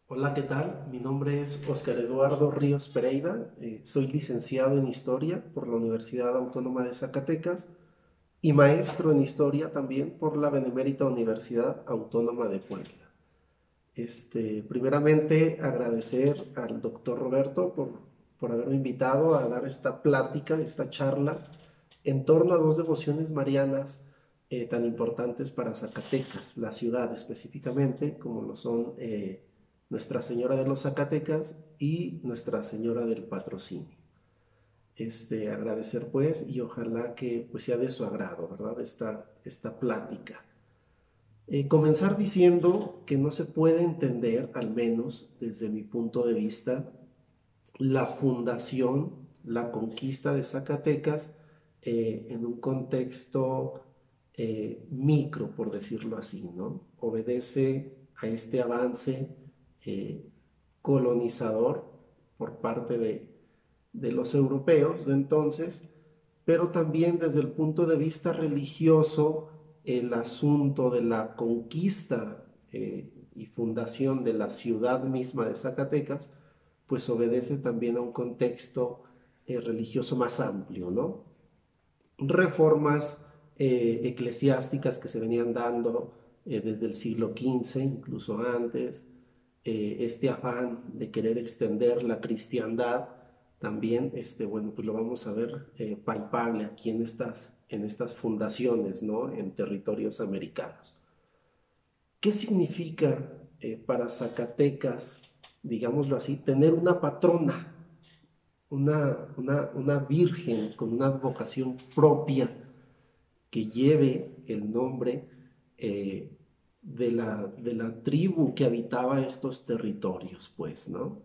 Hola, ¿qué tal? Mi nombre es Óscar Eduardo Ríos Pereira. Soy licenciado en Historia por la Universidad Autónoma de Zacatecas y maestro en Historia también por la Benemérita Universidad Autónoma de Puebla. Primeramente, agradecer al doctor Roberto por haberme invitado a dar esta plática, esta charla, en torno a dos devociones marianas tan importantes para Zacatecas, la ciudad específicamente, como lo son Nuestra Señora de los Zacatecas y Nuestra Señora del Patrocinio. Agradecer pues y ojalá que pues sea de su agrado, ¿verdad? Esta plática. Comenzar diciendo que no se puede entender, al menos desde mi punto de vista, la fundación, la conquista de Zacatecas en un contexto micro, por decirlo así, ¿no? Obedece a este avance eh, colonizador por parte de los europeos de entonces, pero también desde el punto de vista religioso, el asunto de la conquista y fundación de la ciudad misma de Zacatecas, pues obedece también a un contexto religioso más amplio, ¿no? Reformas eclesiásticas que se venían dando desde el siglo XV, incluso antes, este afán de querer extender la cristiandad, también, bueno, pues lo vamos a ver palpable aquí en estas fundaciones, ¿no? En territorios americanos. ¿Qué significa para Zacatecas, digámoslo así, tener una patrona, una virgen con una vocación propia que lleve el nombre de la tribu que habitaba estos territorios, pues, ¿no?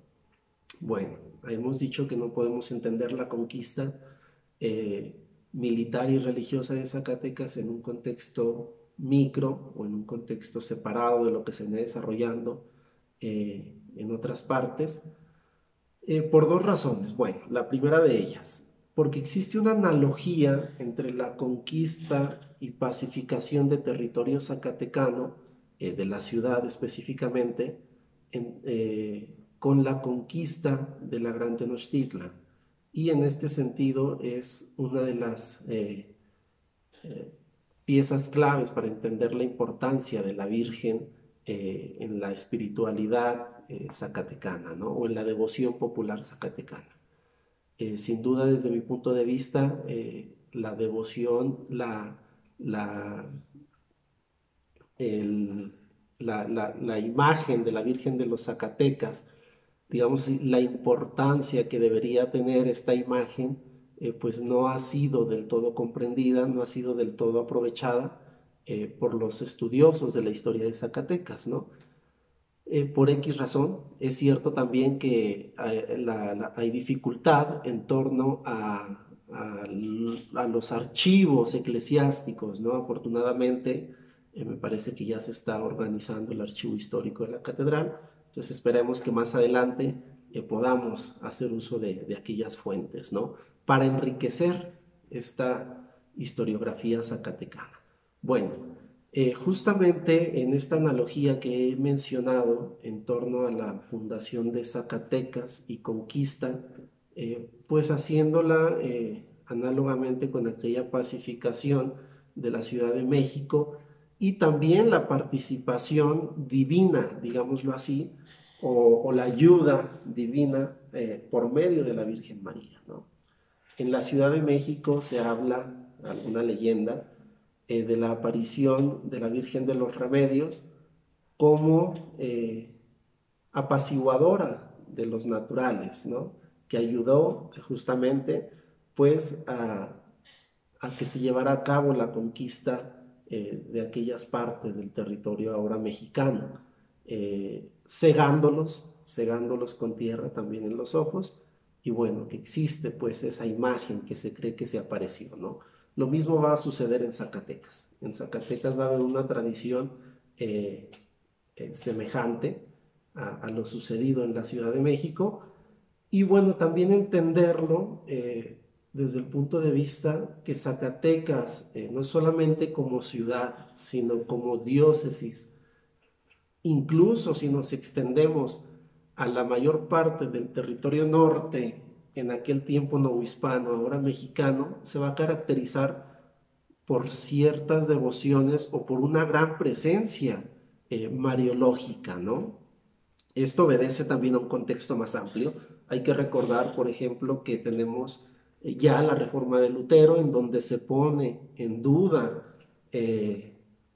Bueno, hemos dicho que no podemos entender la conquista eh, militar y religiosa de Zacatecas en un contexto micro o en un contexto separado de lo que se viene desarrollando en otras partes, por dos razones. Bueno, la primera de ellas, porque existe una analogía entre la conquista y pacificación de territorio zacatecano, de la ciudad específicamente, con la conquista de la Gran Tenochtitlan. Y en este sentido es una de las piezas claves para entender la importancia de la Virgen en la espiritualidad zacatecana, ¿no? O en la devoción popular zacatecana. Sin duda, desde mi punto de vista, la devoción, la, el, la imagen de la Virgen de los Zacatecas, digamos así, la importancia que debería tener esta imagen, pues no ha sido del todo comprendida, no ha sido del todo aprovechada por los estudiosos de la historia de Zacatecas, ¿no? Por X razón, es cierto también que hay dificultad en torno a los archivos eclesiásticos, ¿no? Afortunadamente, me parece que ya se está organizando el archivo histórico de la catedral, entonces esperemos que más adelante podamos hacer uso de aquellas fuentes, ¿no? Para enriquecer esta historiografía zacatecana. Bueno, justamente en esta analogía que he mencionado en torno a la fundación de Zacatecas y conquista, pues haciéndola análogamente con aquella pacificación de la Ciudad de México y también la participación divina, digámoslo así, o la ayuda divina por medio de la Virgen María, ¿no? En la Ciudad de México se habla, alguna leyenda, de la aparición de la Virgen de los Remedios como apaciguadora de los naturales, ¿no? Que ayudó justamente pues a que se llevara a cabo la conquista de aquellas partes del territorio ahora mexicano, cegándolos con tierra también en los ojos, y bueno, que existe pues esa imagen que se cree que se apareció, ¿no? Lo mismo va a suceder en Zacatecas. En Zacatecas va a haber una tradición eh, semejante a lo sucedido en la Ciudad de México, y bueno, también entenderlo desde el punto de vista que Zacatecas, no solamente como ciudad, sino como diócesis, incluso si nos extendemos a la mayor parte del territorio norte, en aquel tiempo novohispano, ahora mexicano, se va a caracterizar por ciertas devociones o por una gran presencia mariológica, ¿no? Esto obedece también a un contexto más amplio. Hay que recordar, por ejemplo, que tenemos ya la reforma de Lutero, en donde se pone en duda,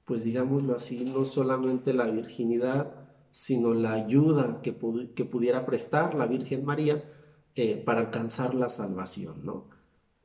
pues digámoslo así, no solamente la virginidad, sino la ayuda que pudiera prestar la Virgen María para alcanzar la salvación, ¿no?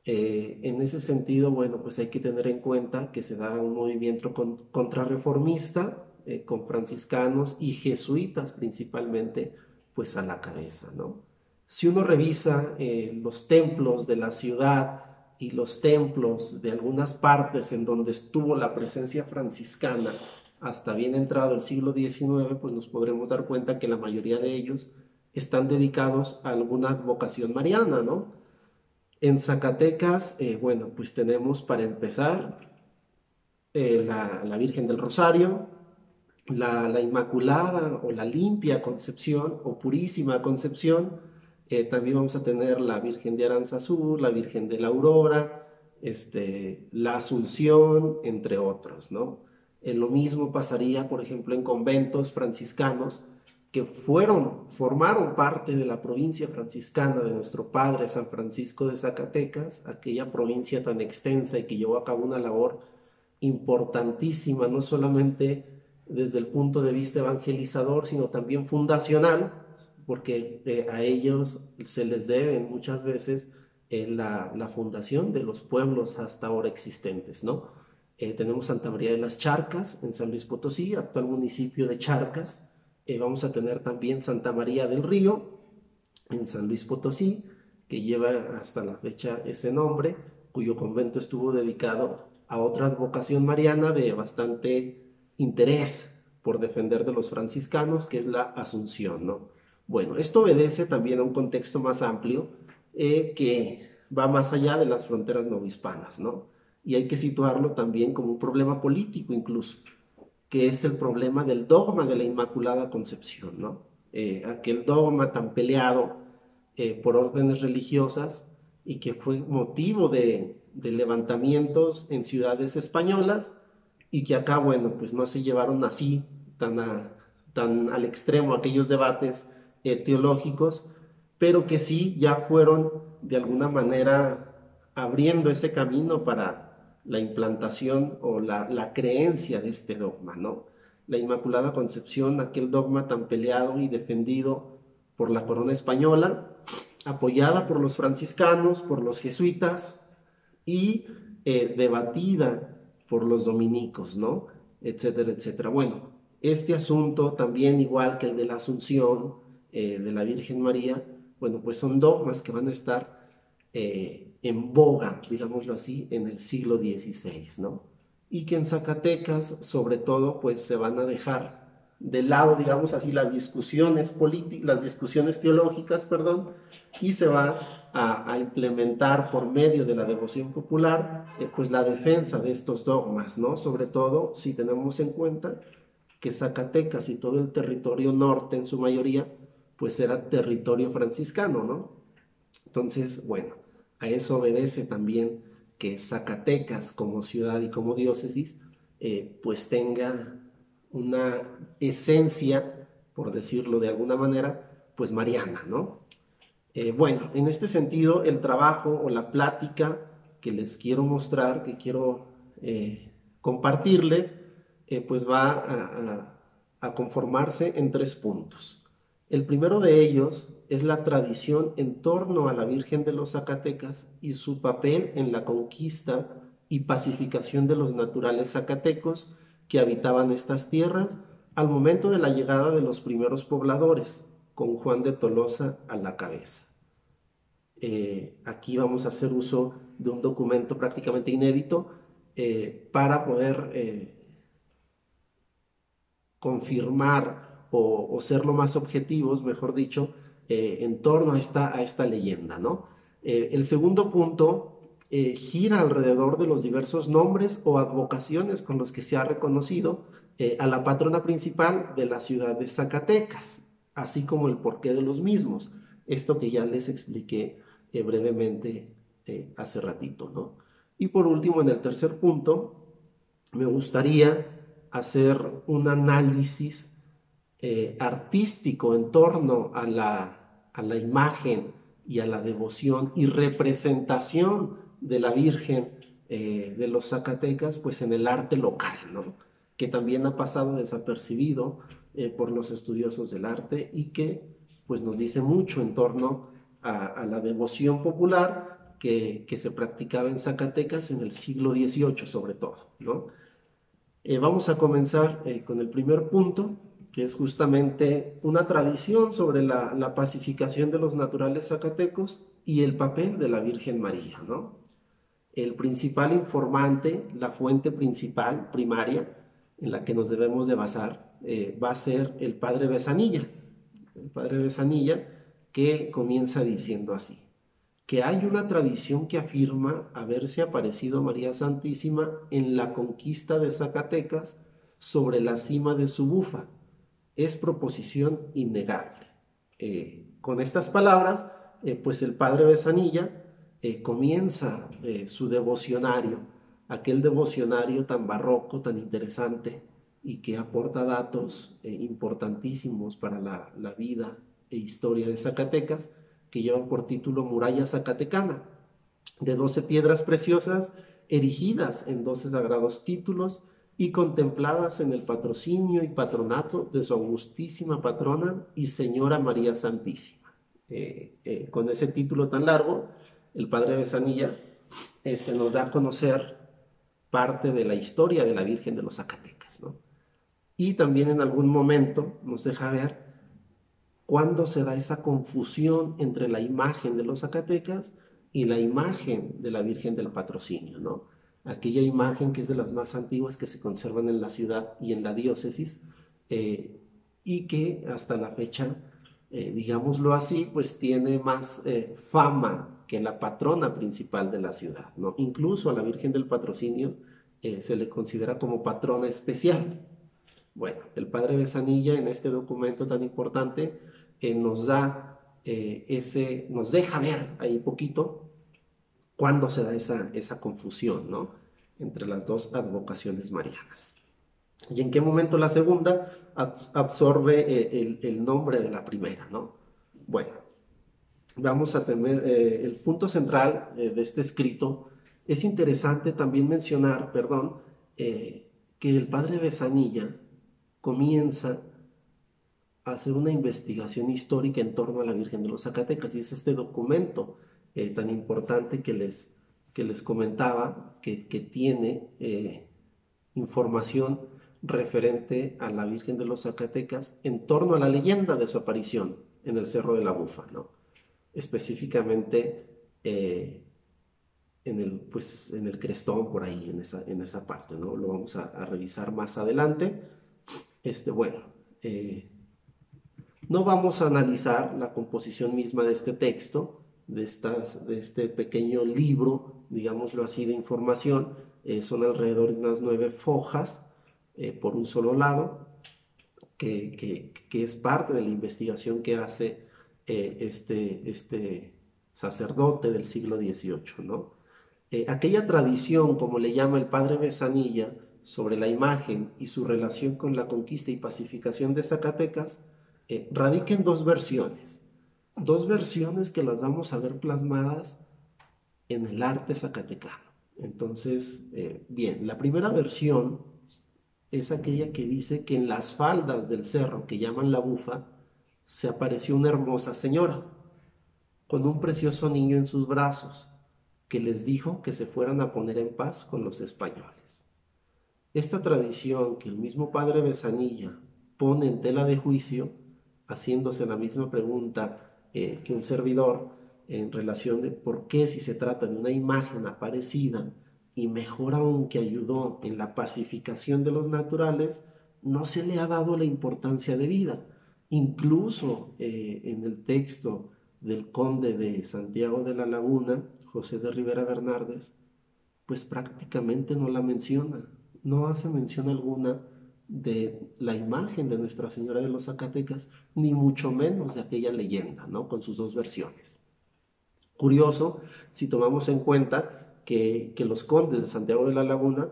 En ese sentido, bueno, pues hay que tener en cuenta que se da un movimiento contrarreformista con franciscanos y jesuitas principalmente, pues a la cabeza, ¿no? Si uno revisa los templos de la ciudad y los templos de algunas partes en donde estuvo la presencia franciscana hasta bien entrado el siglo XIX, pues nos podremos dar cuenta que la mayoría de ellos están dedicados a alguna advocación mariana, ¿no? En Zacatecas, bueno, pues tenemos para empezar la Virgen del Rosario, la Inmaculada o la Limpia Concepción o Purísima Concepción. También vamos a tener la Virgen de Aranzazú, la Virgen de la Aurora, la Asunción, entre otros, ¿no? Lo mismo pasaría, por ejemplo, en conventos franciscanos que formaron parte de la provincia franciscana de nuestro padre San Francisco de Zacatecas, aquella provincia tan extensa y que llevó a cabo una labor importantísima, no solamente desde el punto de vista evangelizador, sino también fundacional, porque a ellos se les debe muchas veces la fundación de los pueblos hasta ahora existentes, ¿no? Tenemos Santa María de las Charcas en San Luis Potosí, actual municipio de Charcas. Vamos a tener también Santa María del Río en San Luis Potosí, que lleva hasta la fecha ese nombre, cuyo convento estuvo dedicado a otra advocación mariana de bastante interés por defender de los franciscanos, que es la Asunción, ¿no? Bueno, esto obedece también a un contexto más amplio que va más allá de las fronteras novohispanas, ¿no? Y hay que situarlo también como un problema político incluso, que es el problema del dogma de la Inmaculada Concepción, ¿no? Aquel dogma tan peleado por órdenes religiosas y que fue motivo de levantamientos en ciudades españolas y que acá, bueno, pues no se llevaron así tan al extremo aquellos debates teológicos, pero que sí ya fueron de alguna manera abriendo ese camino para la implantación o la creencia de este dogma, ¿no? La Inmaculada Concepción, aquel dogma tan peleado y defendido por la corona española, apoyada por los franciscanos, por los jesuitas y debatida por los dominicos, ¿no? Etcétera, etcétera. Bueno, este asunto también, igual que el de la Asunción de la Virgen María, bueno, pues son dogmas que van a estar en boga, digámoslo así, en el siglo XVI, ¿no? Y que en Zacatecas, sobre todo, pues se van a dejar de lado, digamos así, las discusiones políticas, las discusiones teológicas, perdón, y se va a implementar por medio de la devoción popular, pues la defensa de estos dogmas, ¿no? Sobre todo si tenemos en cuenta que Zacatecas y todo el territorio norte en su mayoría, pues era territorio franciscano, ¿no? Entonces, bueno, a eso obedece también que Zacatecas como ciudad y como diócesis, pues tenga una esencia, por decirlo de alguna manera, pues mariana, ¿no? Bueno, en este sentido, el trabajo o la plática que les quiero mostrar, que quiero compartirles, pues va a conformarse en 3 puntos. El primero de ellos es la tradición en torno a la Virgen de los Zacatecas y su papel en la conquista y pacificación de los naturales zacatecos que habitaban estas tierras al momento de la llegada de los primeros pobladores, con Juan de Tolosa a la cabeza. Aquí vamos a hacer uso de un documento prácticamente inédito para poder confirmar o ser lo más objetivos, mejor dicho, en torno a esta leyenda, ¿no? El segundo punto gira alrededor de los diversos nombres o advocaciones con los que se ha reconocido a la patrona principal de la ciudad de Zacatecas. así como el porqué de los mismos. Esto que ya les expliqué brevemente hace ratito, ¿no? Y por último, en el tercer punto, me gustaría hacer un análisis artístico en torno a la imagen y a la devoción y representación de la Virgen de los Zacatecas, pues en el arte local, ¿no? Que también ha pasado desapercibido por los estudiosos del arte y que pues nos dice mucho en torno a la devoción popular que se practicaba en Zacatecas en el siglo XVIII sobre todo, ¿no? Vamos a comenzar con el primer punto, que es justamente una tradición sobre la pacificación de los naturales zacatecos y el papel de la Virgen María, ¿no? El principal informante, la fuente principal, primaria, en la que nos debemos de basar, va a ser el padre Besanilla. El padre Besanilla que comienza diciendo así: que hay una tradición que afirma haberse aparecido María Santísima en la conquista de Zacatecas sobre la cima de su bufa. Es proposición innegable. Con estas palabras, pues el padre Besanilla comienza su devocionario, aquel devocionario tan barroco, tan interesante y que aporta datos importantísimos para la vida e historia de Zacatecas, que lleva por título Muralla Zacatecana, de 12 piedras preciosas erigidas en 12 sagrados títulos y contempladas en el patrocinio y patronato de su augustísima patrona y señora María Santísima. Con ese título tan largo, el padre Besanilla nos da a conocer parte de la historia de la Virgen de los Zacatecas, ¿no? Y también en algún momento nos deja ver cuándo se da esa confusión entre la imagen de los Zacatecas y la imagen de la Virgen del Patrocinio, ¿no? Aquella imagen que es de las más antiguas que se conservan en la ciudad y en la diócesis, y que hasta la fecha, digámoslo así, pues tiene más fama que la patrona principal de la ciudad, ¿no? Incluso a la Virgen del Patrocinio se le considera como patrona especial. Bueno, el padre Besanilla en este documento tan importante nos da nos deja ver ahí poquito cuándo se da esa confusión, ¿no? Entre las dos advocaciones marianas. Y en qué momento la segunda absorbe el nombre de la primera, ¿no? Bueno, vamos a tener el punto central de este escrito. Es interesante también mencionar, perdón, que el padre Besanilla comienza a hacer una investigación histórica en torno a la Virgen de los Zacatecas, y es este documento tan importante que les comentaba, que tiene información referente a la Virgen de los Zacatecas en torno a la leyenda de su aparición en el Cerro de la Bufa, ¿no? Específicamente pues, en el Crestón, por ahí, en esa parte, ¿no? Lo vamos a revisar más adelante. Bueno, no vamos a analizar la composición misma de este texto, de este pequeño libro, digámoslo así, de información. Son alrededor de unas 9 fojas por un solo lado, que es parte de la investigación que hace este sacerdote del siglo XVIII, ¿no? Aquella tradición, como le llama el padre Besanilla, sobre la imagen y su relación con la conquista y pacificación de Zacatecas, radica en dos versiones que las vamos a ver plasmadas en el arte zacatecano. Entonces, bien, la primera versión es aquella que dice que en las faldas del cerro que llaman la Bufa se apareció una hermosa señora con un precioso niño en sus brazos, que les dijo que se fueran a poner en paz con los españoles. Esta tradición que el mismo padre Besanilla pone en tela de juicio, haciéndose la misma pregunta que un servidor en relación de por qué, si se trata de una imagen aparecida y mejor aún que ayudó en la pacificación de los naturales, no se le ha dado la importancia debida. Incluso en el texto del conde de Santiago de la Laguna, José de Rivera Bernardes, pues prácticamente no la menciona, no hace mención alguna de la imagen de Nuestra Señora de los Zacatecas, ni mucho menos de aquella leyenda, ¿no? Con sus dos versiones. Curioso, si tomamos en cuenta que los condes de Santiago de la Laguna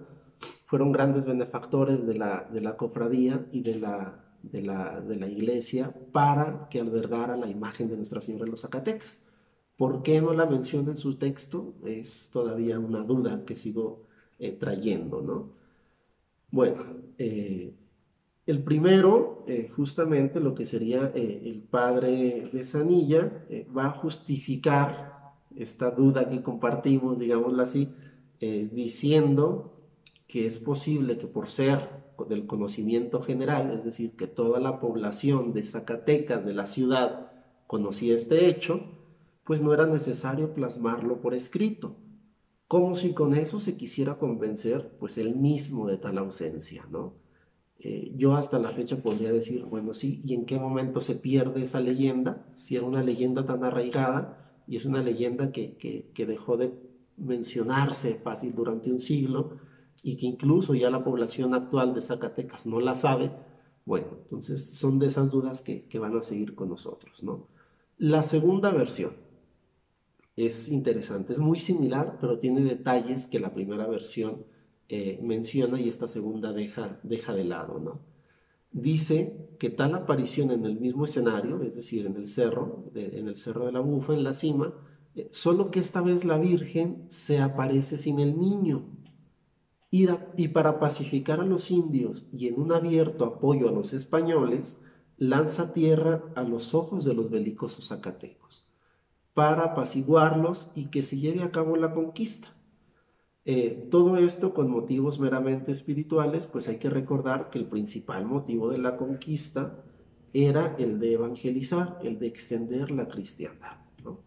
fueron grandes benefactores de la cofradía y de la iglesia para que albergara la imagen de Nuestra Señora de los Zacatecas. ¿Por qué no la menciona en su texto? Es todavía una duda que sigo trayendo, ¿no? Bueno, el primero, justamente lo que sería el padre de Sanilla, va a justificar esta duda que compartimos, digámoslo así, diciendo que es posible que por ser del conocimiento general, es decir, que toda la población de Zacatecas, de la ciudad, conocía este hecho, pues no era necesario plasmarlo por escrito, como si con eso se quisiera convencer, pues él mismo de tal ausencia, ¿no? Yo hasta la fecha podría decir, bueno, sí, ¿y en qué momento se pierde esa leyenda? Si era una leyenda tan arraigada y es una leyenda que dejó de mencionarse fácil durante un siglo y que incluso ya la población actual de Zacatecas no la sabe, bueno, entonces son de esas dudas que van a seguir con nosotros, ¿no? La segunda versión es interesante, es muy similar, pero tiene detalles que la primera versión menciona y esta segunda deja de lado, ¿no? Dice que tal aparición en el mismo escenario, es decir, en el cerro de la Bufa, en la cima, solo que esta vez la Virgen se aparece sin el niño. Y para pacificar a los indios y en un abierto apoyo a los españoles, lanza tierra a los ojos de los belicosos zacatecos, para apaciguarlos y que se lleve a cabo la conquista. Todo esto con motivos meramente espirituales, pues hay que recordar que el principal motivo de la conquista era el de evangelizar, el de extender la cristiandad, ¿no?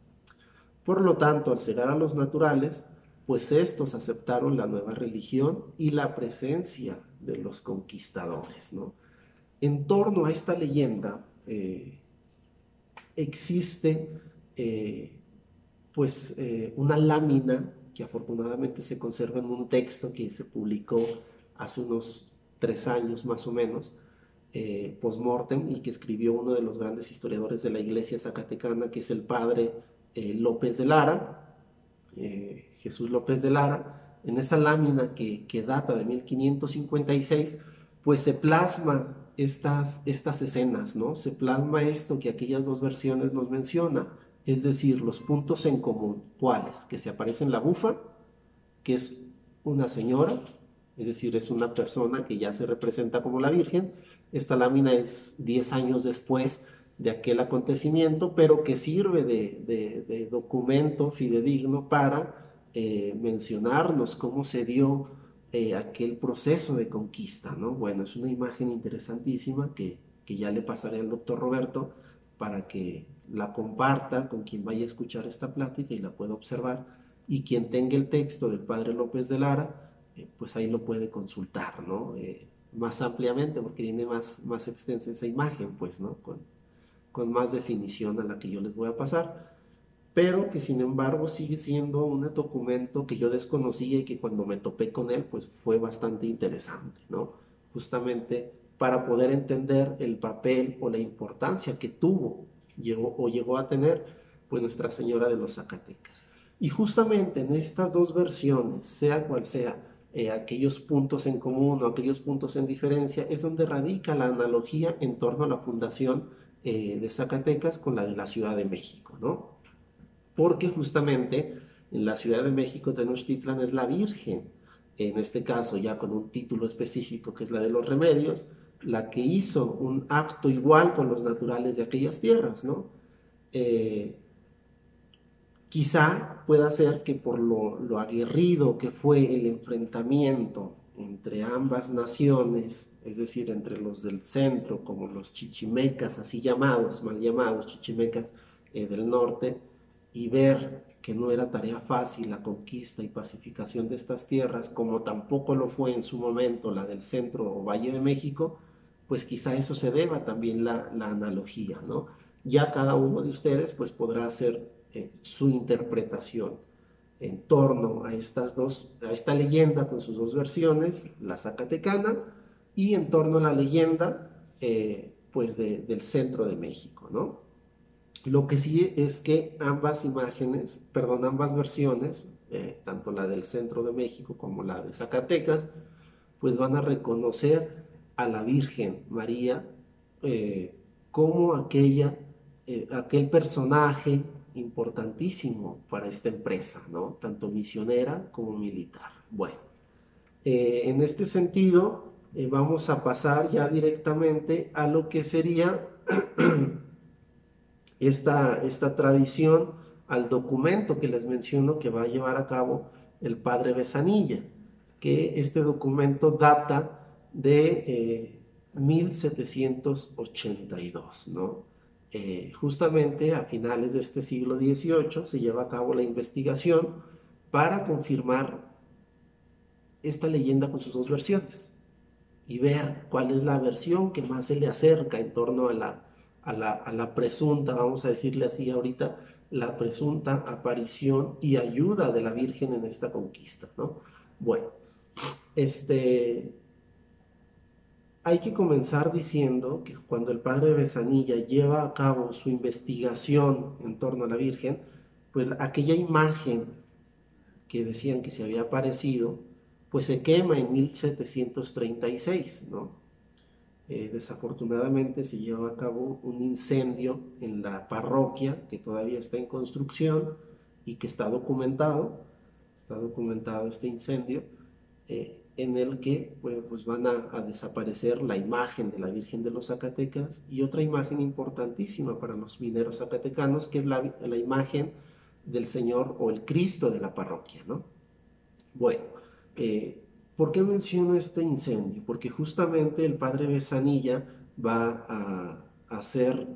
Por lo tanto, al cegar a los naturales, pues estos aceptaron la nueva religión y la presencia de los conquistadores, ¿no? En torno a esta leyenda existe una lámina que afortunadamente se conserva en un texto que se publicó hace unos 3 años más o menos, post-mortem, y que escribió uno de los grandes historiadores de la iglesia zacatecana, que es el padre López de Lara, Jesús López de Lara. En esa lámina que data de 1556, pues se plasma estas escenas, ¿no? Se plasma esto que aquellas dos versiones nos mencionan, es decir, los puntos en común. ¿Cuáles? Que se aparece en la bufa, que es una señora, es decir, es una persona que ya se representa como la Virgen. Esta lámina es 10 años después de aquel acontecimiento, pero que sirve de documento fidedigno para mencionarnos cómo se dio aquel proceso de conquista, ¿no? Bueno, es una imagen interesantísima que ya le pasaré al doctor Roberto para que la comparta con quien vaya a escuchar esta plática y la pueda observar, y quien tenga el texto del padre López de Lara, pues ahí lo puede consultar, ¿no? Más ampliamente, porque viene más extensa esa imagen, pues, ¿no? Con más definición a la que yo les voy a pasar, pero que sin embargo sigue siendo un documento que yo desconocía y que cuando me topé con él, pues fue bastante interesante, ¿no? Justamente para poder entender el papel o la importancia que llegó a tener, pues Nuestra Señora de los Zacatecas. Y justamente en estas dos versiones, sea cual sea, aquellos puntos en común o aquellos puntos en diferencia, es donde radica la analogía en torno a la fundación de Zacatecas con la de la Ciudad de México, ¿no? Porque justamente en la Ciudad de México, Tenochtitlan es la Virgen, en este caso ya con un título específico que es la de los remedios, la que hizo un acto igual con los naturales de aquellas tierras, ¿no? Eh, Quizá pueda ser que por lo aguerrido que fue el enfrentamiento entre ambas naciones, es decir, entre los del centro, como los chichimecas, así llamados, mal llamados chichimecas del norte, y ver que no era tarea fácil la conquista y pacificación de estas tierras, como tampoco lo fue en su momento la del centro o Valle de México, pues quizá eso se deba también la analogía, ¿no? Ya cada uno de ustedes pues podrá hacer su interpretación en torno a esta leyenda con sus dos versiones, la zacatecana y en torno a la leyenda pues del centro de México, ¿no? Lo que sí es que ambas imágenes, perdón, ambas versiones, tanto la del centro de México como la de Zacatecas, pues van a reconocer a la Virgen María eh, como aquel personaje importantísimo para esta empresa, ¿no? Tanto misionera como militar. Bueno, en este sentido, vamos a pasar ya directamente a lo que sería esta tradición, al documento que les menciono que va a llevar a cabo el padre Besanilla, que este documento data de 1782, ¿no? Justamente a finales de este siglo XVIII se lleva a cabo la investigación para confirmar esta leyenda con sus dos versiones y ver cuál es la versión que más se le acerca en torno a la presunta, vamos a decirle así ahorita, la presunta aparición y ayuda de la Virgen en esta conquista, ¿no? Bueno, este, hay que comenzar diciendo que cuando el padre Besanilla lleva a cabo su investigación en torno a la Virgen, pues aquella imagen que decían que se había aparecido, pues se quema en 1736, ¿no? Desafortunadamente se llevó a cabo un incendio en la parroquia que todavía está en construcción y que está documentado este incendio, en el que pues van a desaparecer la imagen de la Virgen de los Zacatecas y otra imagen importantísima para los mineros zacatecanos, que es la imagen del Señor o el Cristo de la parroquia, ¿no? Bueno, eh, ¿por qué menciono este incendio? Porque justamente el padre Besanilla va a hacer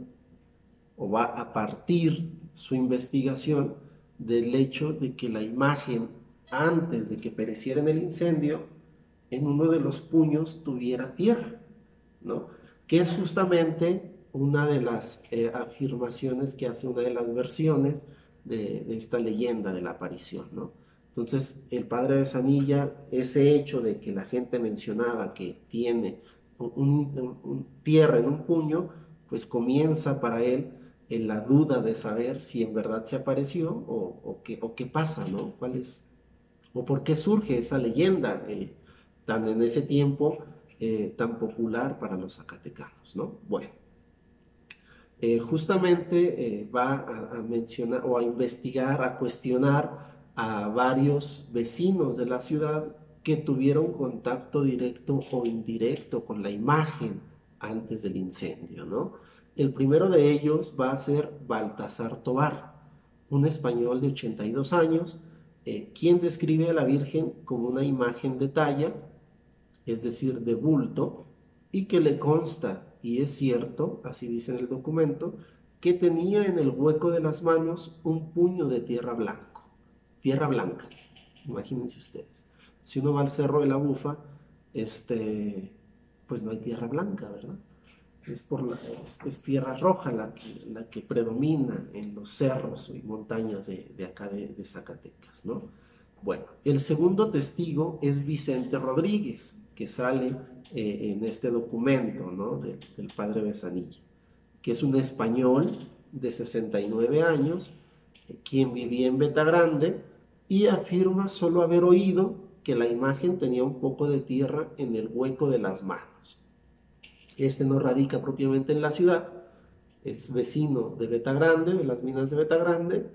o va a partir su investigación del hecho de que la imagen, antes de que pereciera en el incendio, en uno de los puños tuviera tierra, ¿no? Que es justamente una de las afirmaciones que hace una de las versiones de esta leyenda de la aparición, ¿no? Entonces, el padre de Sanilla, ese hecho de que la gente mencionaba que tiene tierra en un puño, pues comienza para él en la duda de saber si en verdad se apareció o qué pasa, ¿no? ¿Cuál es, o por qué surge esa leyenda tan en ese tiempo tan popular para los zacatecanos, ¿no? Bueno, justamente va a mencionar o a investigar, a cuestionar a varios vecinos de la ciudad que tuvieron contacto directo o indirecto con la imagen antes del incendio, ¿no? El primero de ellos va a ser Baltasar Tobar, un español de 82 años, quien describe a la Virgen como una imagen de talla, es decir, de bulto, y que le consta, y es cierto, así dice en el documento, que tenía en el hueco de las manos un puño de tierra blanca, imagínense ustedes. Si uno va al Cerro de la Bufa, pues no hay tierra blanca, ¿verdad? Es tierra roja la que predomina en los cerros y montañas de acá de Zacatecas, ¿no? Bueno, el segundo testigo es Vicente Rodríguez, que sale en este documento, ¿no? Del padre Besanilla, que es un español de 69 años, quien vivía en Betagrande y afirma solo haber oído que la imagen tenía un poco de tierra en el hueco de las manos. Este no radica propiamente en la ciudad, es vecino de Betagrande, de las minas de Betagrande,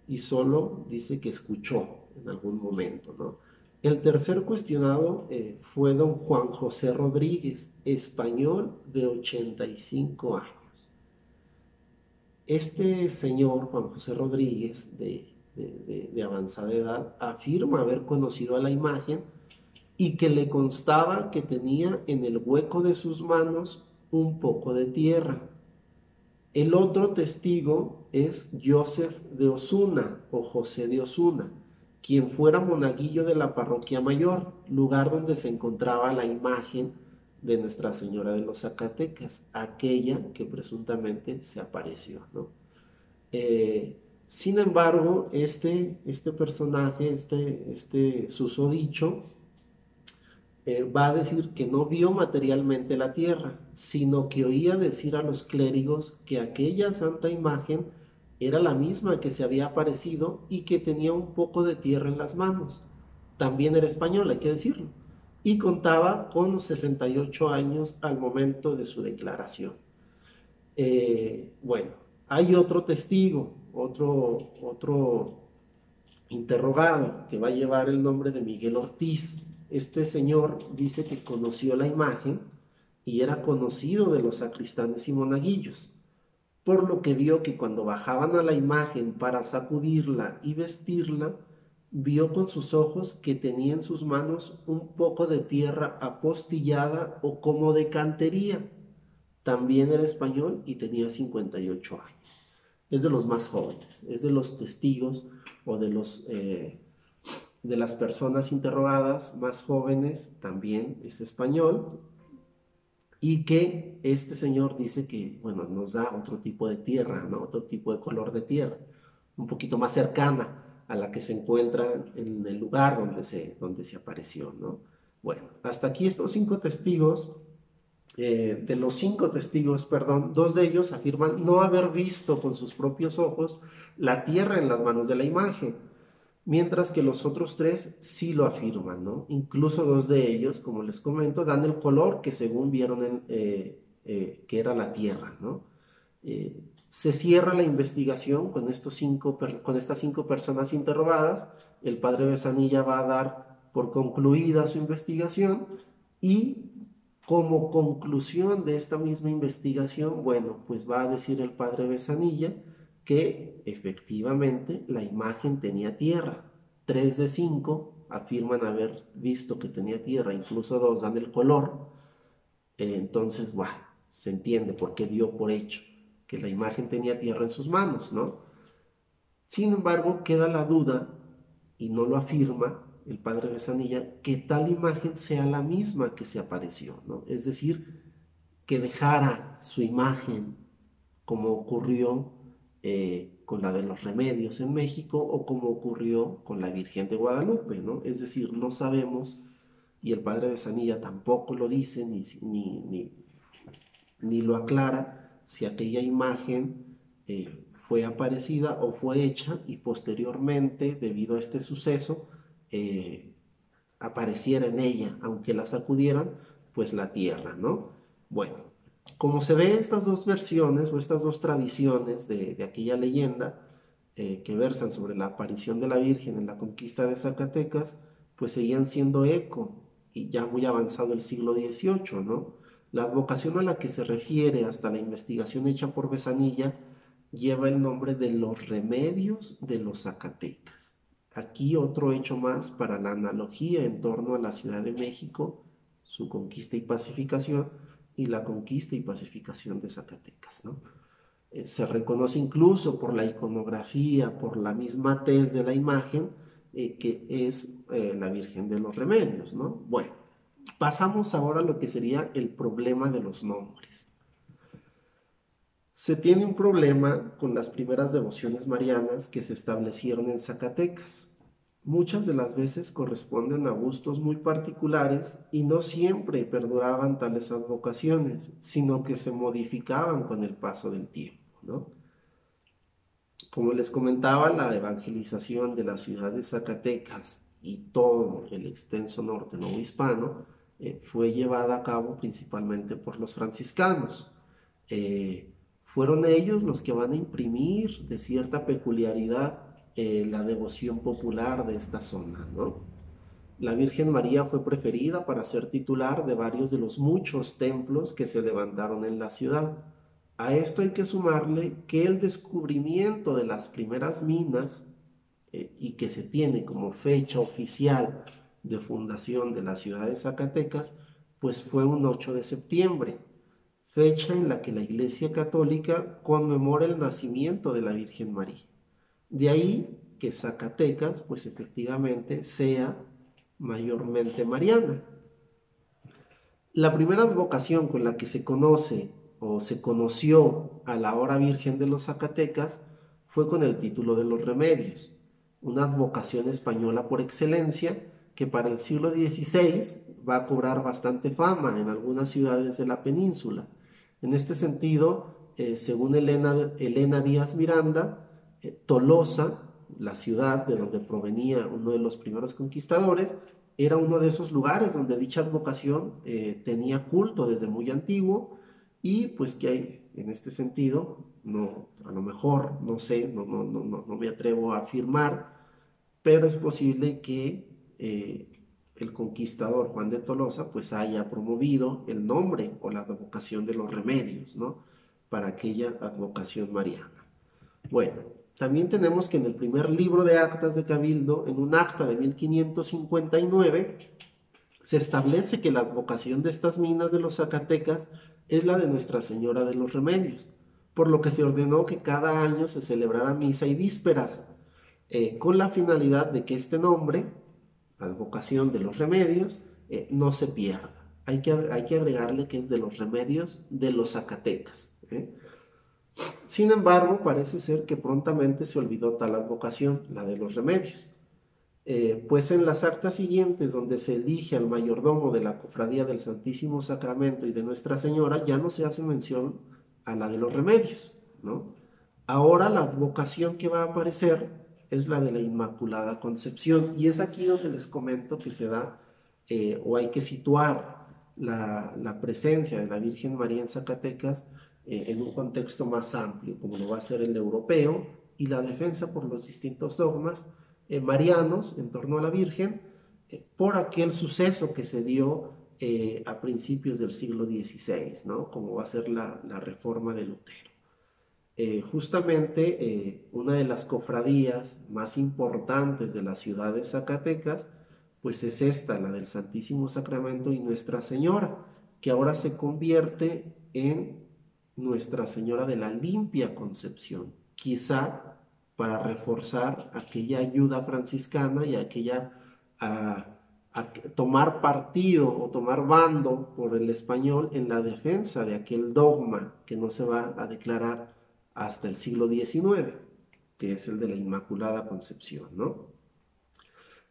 y solo dice que escuchó en algún momento, ¿no? El tercer cuestionado fue don Juan José Rodríguez, español de 85 años. Este señor, Juan José Rodríguez, de avanzada edad, afirma haber conocido a la imagen y que le constaba que tenía en el hueco de sus manos un poco de tierra. El otro testigo es Joseph de Osuna o José de Osuna, quien fuera monaguillo de la parroquia mayor, lugar donde se encontraba la imagen de Nuestra Señora de los Zacatecas, aquella que presuntamente se apareció, ¿no? Sin embargo, este personaje, este susodicho, va a decir que no vio materialmente la tierra, sino que oía decir a los clérigos que aquella santa imagen era la misma que se había aparecido y que tenía un poco de tierra en las manos. También era español, hay que decirlo, y contaba con 68 años al momento de su declaración. Bueno, hay otro testigo, otro interrogado, que va a llevar el nombre de Miguel Ortiz. Este señor dice que conoció la imagen y era conocido de los sacristanes y monaguillos, por lo que vio que cuando bajaban a la imagen para sacudirla y vestirla, vio con sus ojos que tenía en sus manos un poco de tierra apostillada o como de cantería. También era español y tenía 58 años. Es de los más jóvenes, es de los testigos o de las personas interrogadas más jóvenes, también es español, y que este señor dice que, bueno, nos da otro tipo de tierra, ¿no? Otro tipo de color de tierra, un poquito más cercana a la que se encuentra en el lugar donde se apareció, ¿no? Bueno, hasta aquí estos 5 testigos. De los 5 testigos, perdón, 2 de ellos afirman no haber visto con sus propios ojos la tierra en las manos de la imagen, mientras que los otros 3 sí lo afirman, ¿no? Incluso 2 de ellos, como les comento, dan el color que según vieron que era la tierra, ¿no? Se cierra la investigación con estas 5 personas interrogadas. El padre Besanilla va a dar por concluida su investigación y como conclusión de esta misma investigación, bueno, pues va a decir el padre Besanilla que efectivamente la imagen tenía tierra. 3 de 5 afirman haber visto que tenía tierra, incluso 2 dan el color. Entonces, bueno, se entiende por qué dio por hecho que la imagen tenía tierra en sus manos, ¿no? Sin embargo, queda la duda, y no lo afirma el padre Besanilla, que tal imagen sea la misma que se apareció, ¿no? Es decir, que dejara su imagen como ocurrió con la de los Remedios en México o como ocurrió con la Virgen de Guadalupe, ¿no? Es decir, no sabemos, y el padre Besanilla tampoco lo dice ni lo aclara, si aquella imagen fue aparecida o fue hecha y posteriormente, debido a este suceso, apareciera en ella, aunque la sacudieran, pues la tierra, ¿no? Bueno, como se ve, estas 2 versiones o estas 2 tradiciones de aquella leyenda que versan sobre la aparición de la Virgen en la conquista de Zacatecas, pues seguían siendo eco, y ya muy avanzado el siglo XVIII, ¿no? La advocación a la que se refiere hasta la investigación hecha por Besanilla lleva el nombre de los Remedios de los Zacatecas. Aquí otro hecho más para la analogía en torno a la Ciudad de México, su conquista y pacificación, y la conquista y pacificación de Zacatecas, ¿no? Se reconoce incluso por la iconografía, por la misma tez de la imagen, que es la Virgen de los Remedios, ¿no? Bueno, pasamos ahora a lo que sería el problema de los nombres. Se tiene un problema con las primeras devociones marianas que se establecieron en Zacatecas. Muchas de las veces corresponden a gustos muy particulares y no siempre perduraban tales advocaciones, sino que se modificaban con el paso del tiempo, ¿no? Como les comentaba, la evangelización de la ciudad de Zacatecas y todo el extenso norte novohispano fue llevada a cabo principalmente por los franciscanos. Fueron ellos los que van a imprimir de cierta peculiaridad la devoción popular de esta zona, ¿no? La Virgen María fue preferida para ser titular de varios de los muchos templos que se levantaron en la ciudad. A esto hay que sumarle que el descubrimiento de las primeras minas y que se tiene como fecha oficial de fundación de la ciudad de Zacatecas, pues fue un 8 de septiembre, fecha en la que la Iglesia Católica conmemora el nacimiento de la Virgen María. De ahí que Zacatecas, pues efectivamente, sea mayormente mariana. La primera advocación con la que se conoce o se conoció a la hora Virgen de los Zacatecas fue con el título de los Remedios, una advocación española por excelencia que para el siglo XVI va a cobrar bastante fama en algunas ciudades de la península. En este sentido, según Elena Díaz Miranda, Tolosa, la ciudad de donde provenía uno de los primeros conquistadores, era uno de esos lugares donde dicha advocación tenía culto desde muy antiguo, y pues que hay, en este sentido, no, a lo mejor, no sé, no me atrevo a afirmar, pero es posible que el conquistador Juan de Tolosa pues haya promovido el nombre o la advocación de los remedios, ¿no? Para aquella advocación mariana. Bueno, también tenemos que en el primer libro de actas de Cabildo, en un acta de 1559, se establece que la advocación de estas minas de los Zacatecas es la de Nuestra Señora de los Remedios, por lo que se ordenó que cada año se celebrara misa y vísperas, con la finalidad de que este nombre, advocación de los remedios, no se pierda. Hay que agregarle que es de los remedios de los Zacatecas. Sin embargo, parece ser que prontamente se olvidó tal advocación, la de los remedios. Pues en las actas siguientes, donde se elige al mayordomo de la Cofradía del Santísimo Sacramento y de Nuestra Señora, ya no se hace mención a la de los remedios, ¿no? Ahora la advocación que va a aparecer es la de la Inmaculada Concepción, y es aquí donde les comento que se da o hay que situar la presencia de la Virgen María en Zacatecas en un contexto más amplio, como lo va a ser el europeo, y la defensa por los distintos dogmas marianos en torno a la Virgen, por aquel suceso que se dio a principios del siglo XVI, ¿no? Como va a ser la reforma de Lutero. Justamente una de las cofradías más importantes de la ciudad de Zacatecas, pues es esta, la del Santísimo Sacramento y Nuestra Señora, que ahora se convierte en Nuestra Señora de la Limpia Concepción, quizá para reforzar aquella ayuda franciscana y aquella a tomar partido o tomar bando por el español en la defensa de aquel dogma que no se va a declarar hasta el siglo XIX, que es el de la Inmaculada Concepción, ¿no?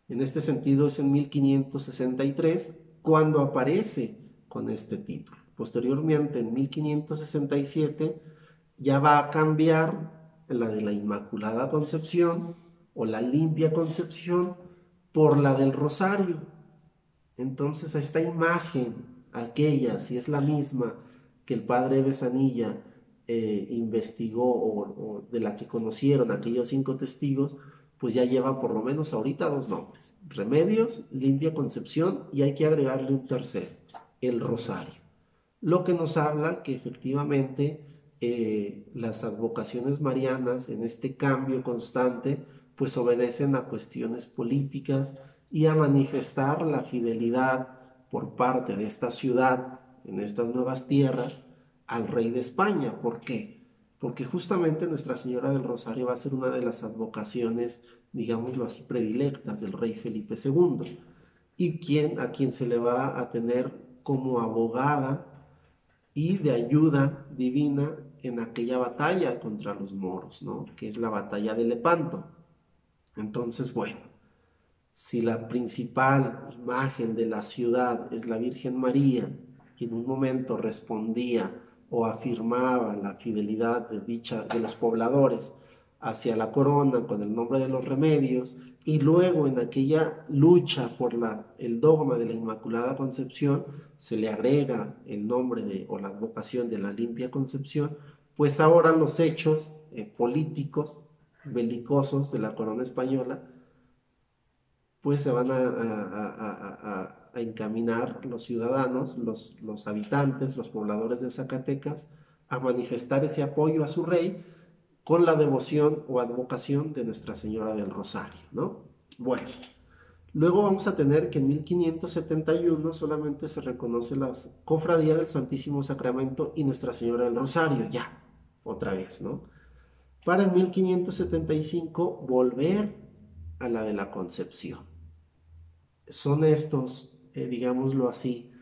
En este sentido es en 1563 cuando aparece con este título. Posteriormente, en 1567, ya va a cambiar la de la Inmaculada Concepción o la Limpia Concepción por la del Rosario. Entonces, a esta imagen, aquella, si es la misma que el padre Besanilla investigó o de la que conocieron aquellos 5 testigos, pues ya lleva por lo menos ahorita 2 nombres: Remedios, Limpia Concepción, y hay que agregarle un tercero, el Rosario. Lo que nos habla que efectivamente las advocaciones marianas en este cambio constante pues obedecen a cuestiones políticas y a manifestar la fidelidad por parte de esta ciudad, en estas nuevas tierras, al rey de España. ¿Por qué? Porque justamente Nuestra Señora del Rosario va a ser una de las advocaciones, digámoslo así, predilectas del rey Felipe II, y a quien se le va a tener como abogada y de ayuda divina en aquella batalla contra los moros, ¿no? Que es la batalla de Lepanto. Entonces, bueno, si la principal imagen de la ciudad es la Virgen María, y en un momento respondía o afirmaba la fidelidad de los pobladores hacia la corona con el nombre de los remedios, y luego en aquella lucha por el dogma de la Inmaculada Concepción se le agrega el nombre o la advocación de la Limpia Concepción, pues ahora los hechos políticos, belicosos de la corona española, pues se van a encaminar los ciudadanos, los habitantes, los pobladores de Zacatecas, a manifestar ese apoyo a su rey con la devoción o advocación de Nuestra Señora del Rosario, ¿no? Bueno, luego vamos a tener que en 1571 solamente se reconoce la Cofradía del Santísimo Sacramento y Nuestra Señora del Rosario, ya, otra vez, ¿no? Para en 1575 volver a la de la Concepción. Son estos, digámoslo así,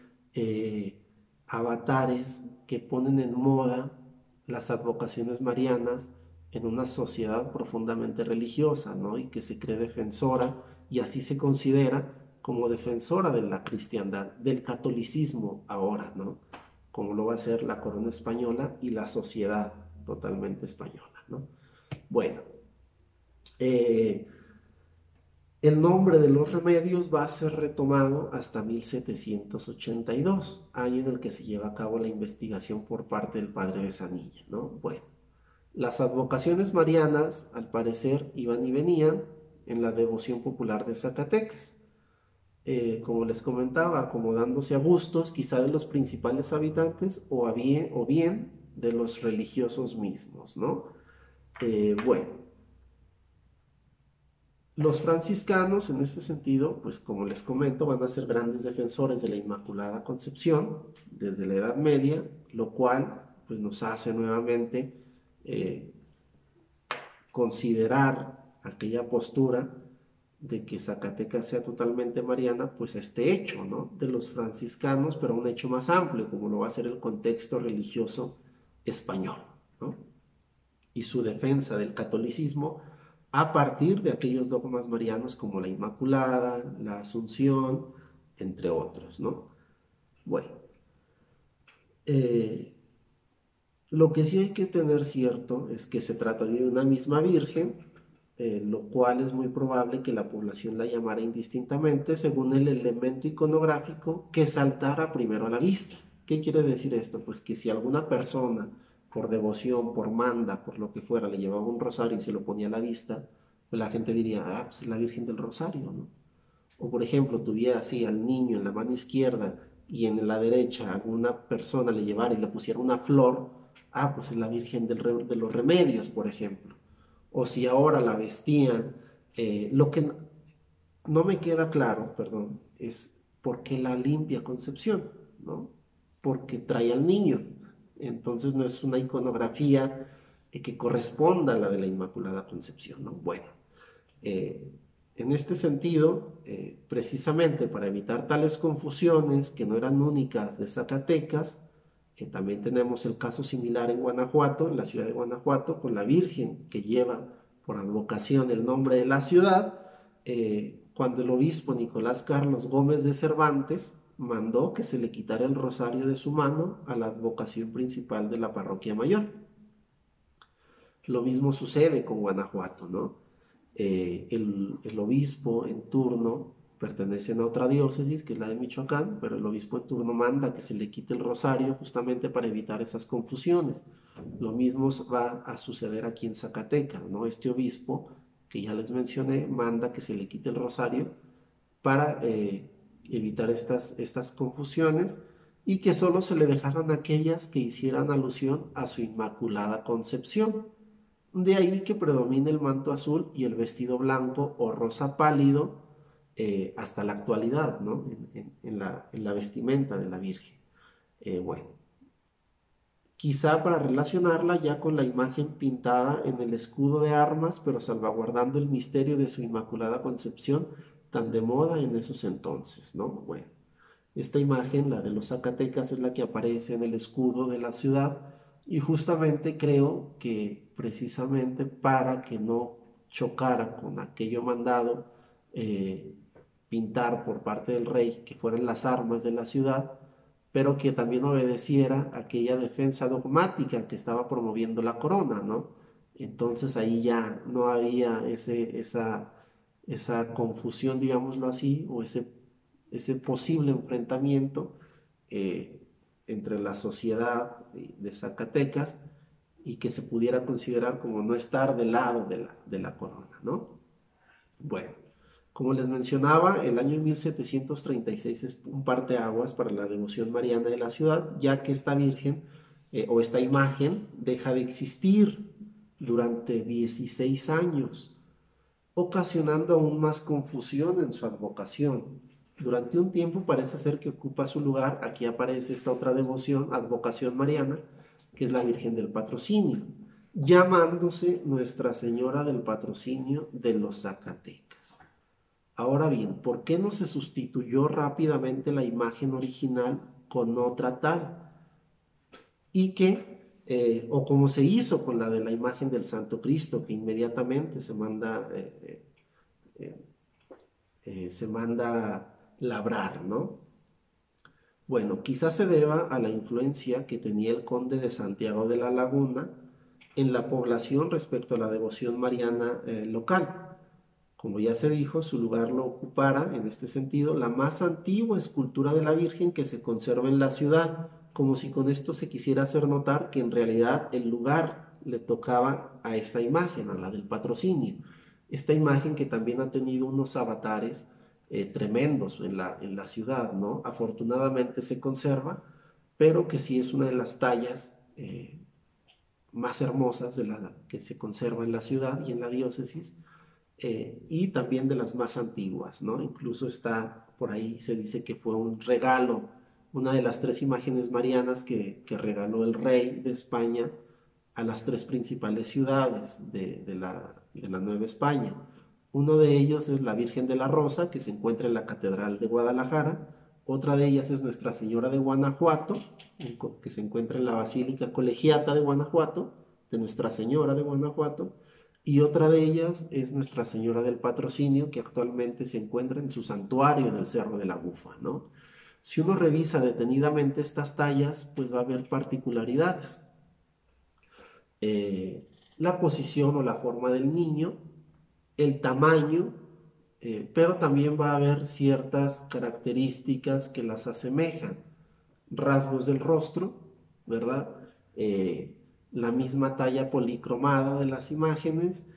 avatares que ponen en moda las advocaciones marianas en una sociedad profundamente religiosa, ¿no? Y que se cree defensora, y así se considera, como defensora de la cristiandad, del catolicismo ahora, ¿no? Como lo va a ser la corona española y la sociedad totalmente española, ¿no? Bueno, eh, el nombre de los remedios va a ser retomado hasta 1782, año en el que se lleva a cabo la investigación por parte del padre Besanilla, ¿no? Bueno, las advocaciones marianas, al parecer, iban y venían en la devoción popular de Zacatecas. Como les comentaba, acomodándose a gustos quizá de los principales habitantes o bien de los religiosos mismos, ¿no? Bueno, los franciscanos en este sentido, pues como les comento, van a ser grandes defensores de la Inmaculada Concepción desde la Edad Media, lo cual pues nos hace nuevamente eh, considerar aquella postura de que Zacatecas sea totalmente mariana, pues este hecho, ¿no? De los franciscanos, pero un hecho más amplio, como lo va a ser el contexto religioso español, ¿no? Y su defensa del catolicismo a partir de aquellos dogmas marianos como la Inmaculada, la Asunción, entre otros, ¿no? Bueno, eh, lo que sí hay que tener cierto es que se trata de una misma Virgen, lo cual es muy probable que la población la llamara indistintamente según el elemento iconográfico que saltara primero a la vista. ¿Qué quiere decir esto? Pues que si alguna persona, por devoción, por manda, por lo que fuera, le llevaba un rosario y se lo ponía a la vista, pues la gente diría, ah, pues es la Virgen del Rosario, ¿no? O por ejemplo, tuviera así al niño en la mano izquierda y en la derecha alguna persona le llevara y le pusiera una flor, ah, pues es la Virgen de los Remedios, por ejemplo. O si ahora la vestían, lo que no me queda claro, perdón, es por qué la limpia Concepción, ¿no? Porque trae al niño. Entonces no es una iconografía que corresponda a la de la Inmaculada Concepción, ¿no? Bueno, eh, en este sentido, precisamente para evitar tales confusiones que no eran únicas de Zacatecas, también tenemos el caso similar en Guanajuato, en la ciudad de Guanajuato, con la Virgen que lleva por advocación el nombre de la ciudad, cuando el obispo Nicolás Carlos Gómez de Cervantes mandó que se le quitara el rosario de su mano a la advocación principal de la parroquia mayor. Lo mismo sucede con Guanajuato, ¿no? El obispo en turno pertenece a otra diócesis, que es la de Michoacán, pero el obispo en turno manda que se le quite el rosario justamente para evitar esas confusiones. Lo mismo va a suceder aquí en Zacatecas, ¿no? Este obispo, que ya les mencioné, manda que se le quite el rosario para evitar estas confusiones y que solo se le dejaran aquellas que hicieran alusión a su Inmaculada Concepción. De ahí que predomine el manto azul y el vestido blanco o rosa pálido hasta la actualidad, ¿no? En la vestimenta de la Virgen. Bueno, quizá para relacionarla ya con la imagen pintada en el escudo de armas, pero salvaguardando el misterio de su Inmaculada Concepción, tan de moda en esos entonces, ¿no? Bueno, esta imagen, la de los Zacatecas, es la que aparece en el escudo de la ciudad y justamente creo que precisamente para que no chocara con aquello mandado pintar por parte del rey, que fueran las armas de la ciudad, pero que también obedeciera aquella defensa dogmática que estaba promoviendo la corona, ¿no? Entonces ahí ya no había esa confusión, digámoslo así, o ese posible enfrentamiento eh, entre la sociedad de Zacatecas y que se pudiera considerar como no estar del lado de la corona, ¿no? Bueno, como les mencionaba, el año 1736 es un parteaguas para la devoción mariana de la ciudad, ya que esta virgen o esta imagen deja de existir durante 16 años, ocasionando aún más confusión en su advocación. Durante un tiempo parece ser que ocupa su lugar, aquí aparece esta otra devoción, advocación mariana, que es la Virgen del Patrocinio, llamándose Nuestra Señora del Patrocinio de los Zacatecas. Ahora bien, ¿por qué no se sustituyó rápidamente la imagen original con otra tal? Y que, o como se hizo con la de la imagen del Santo Cristo, que inmediatamente se manda labrar, ¿no? Bueno, quizás se deba a la influencia que tenía el conde de Santiago de la Laguna en la población respecto a la devoción mariana local. Como ya se dijo, su lugar lo ocupara, en este sentido, la más antigua escultura de la Virgen que se conserva en la ciudad, como si con esto se quisiera hacer notar que en realidad el lugar le tocaba a esta imagen, a la del patrocinio. Esta imagen que también ha tenido unos avatares tremendos en la ciudad, ¿no? Afortunadamente se conserva, pero que sí es una de las tallas más hermosas de la que se conserva en la ciudad y en la diócesis, y también de las más antiguas, ¿no? Incluso está por ahí, se dice que fue un regalo, una de las tres imágenes marianas que regaló el rey de España a las tres principales ciudades de la Nueva España. Uno de ellos es la Virgen de la Rosa, que se encuentra en la Catedral de Guadalajara. Otra de ellas es Nuestra Señora de Guanajuato, que se encuentra en la Basílica Colegiata de Guanajuato, de Nuestra Señora de Guanajuato. Y otra de ellas es Nuestra Señora del Patrocinio, que actualmente se encuentra en su santuario en el Cerro de la Gufa, ¿no? Si uno revisa detenidamente estas tallas, pues va a haber particularidades. La posición o la forma del niño, el tamaño, pero también va a haber ciertas características que las asemejan, rasgos del rostro, ¿verdad? La misma talla policromada de las imágenes,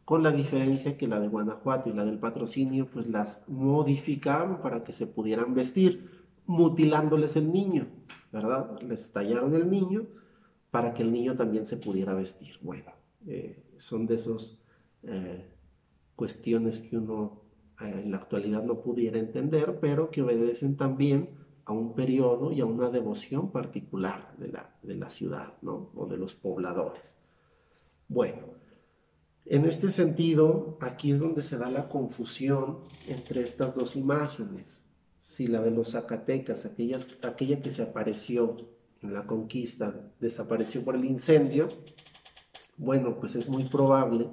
con la diferencia que la de Guanajuato y la del Patrocinio, pues las modificaron para que se pudieran vestir, mutilándoles el niño, ¿verdad? Les tallaron el niño para que el niño también se pudiera vestir. Bueno, son de esos cuestiones que uno en la actualidad no pudiera entender, pero que obedecen también a un periodo y a una devoción particular de la ciudad, ¿no? O de los pobladores. Bueno, en este sentido, aquí es donde se da la confusión entre estas dos imágenes. Si la de los Zacatecas, aquella que se apareció en la conquista, desapareció por el incendio, bueno, pues es muy probable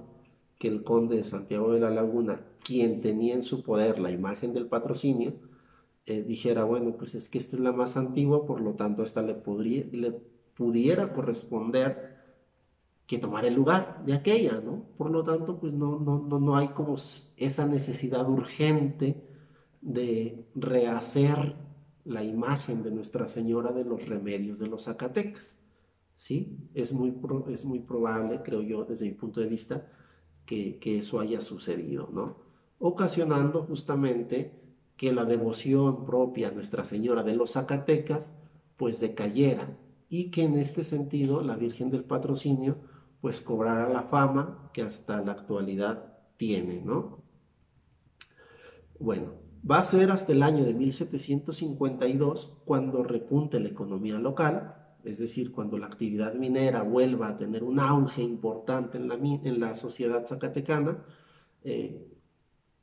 que el conde de Santiago de la Laguna, quien tenía en su poder la imagen del patrocinio, dijera, bueno, pues es que esta es la más antigua, por lo tanto, esta le pudiera corresponder que tomar el lugar de aquella, ¿no? Por lo tanto, pues no hay como esa necesidad urgente de rehacer la imagen de Nuestra Señora de los Remedios de los Zacatecas. ¿Sí? Es muy probable, creo yo, desde mi punto de vista, que eso haya sucedido, ¿no? Ocasionando justamente que la devoción propia a Nuestra Señora de los Zacatecas, pues decayera, y que en este sentido la Virgen del Patrocinio, pues cobrara la fama que hasta la actualidad tiene, ¿no? Bueno, va a ser hasta el año de 1752 cuando repunte la economía local, es decir, cuando la actividad minera vuelva a tener un auge importante en la sociedad zacatecana, eh,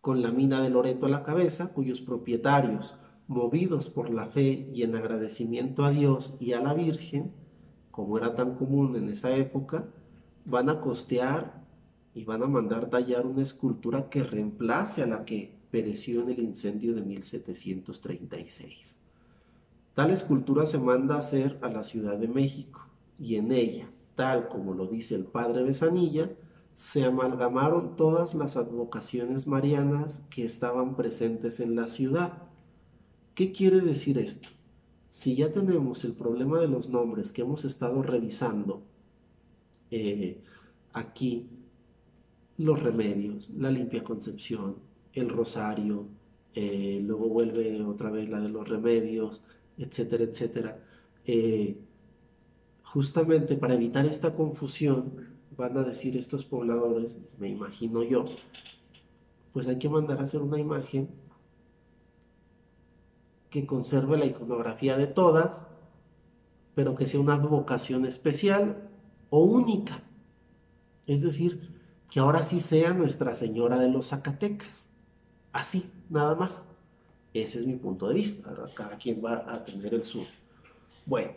con la mina de Loreto a la cabeza, cuyos propietarios, movidos por la fe y en agradecimiento a Dios y a la Virgen, como era tan común en esa época, van a costear y van a mandar tallar una escultura que reemplace a la que pereció en el incendio de 1736. Tal escultura se manda a hacer a la Ciudad de México y en ella, tal como lo dice el padre Besanilla, se amalgamaron todas las advocaciones marianas que estaban presentes en la ciudad. ¿Qué quiere decir esto? Si ya tenemos el problema de los nombres que hemos estado revisando aquí, los remedios, la limpia concepción, el rosario, luego vuelve otra vez la de los remedios, etcétera, etcétera. Justamente para evitar esta confusión, van a decir estos pobladores, me imagino yo, pues hay que mandar a hacer una imagen que conserve la iconografía de todas, pero que sea una advocación especial o única. Es decir, que ahora sí sea Nuestra Señora de los Zacatecas. Así, nada más. Ese es mi punto de vista, ¿verdad? Cada quien va a tener el suyo. Bueno,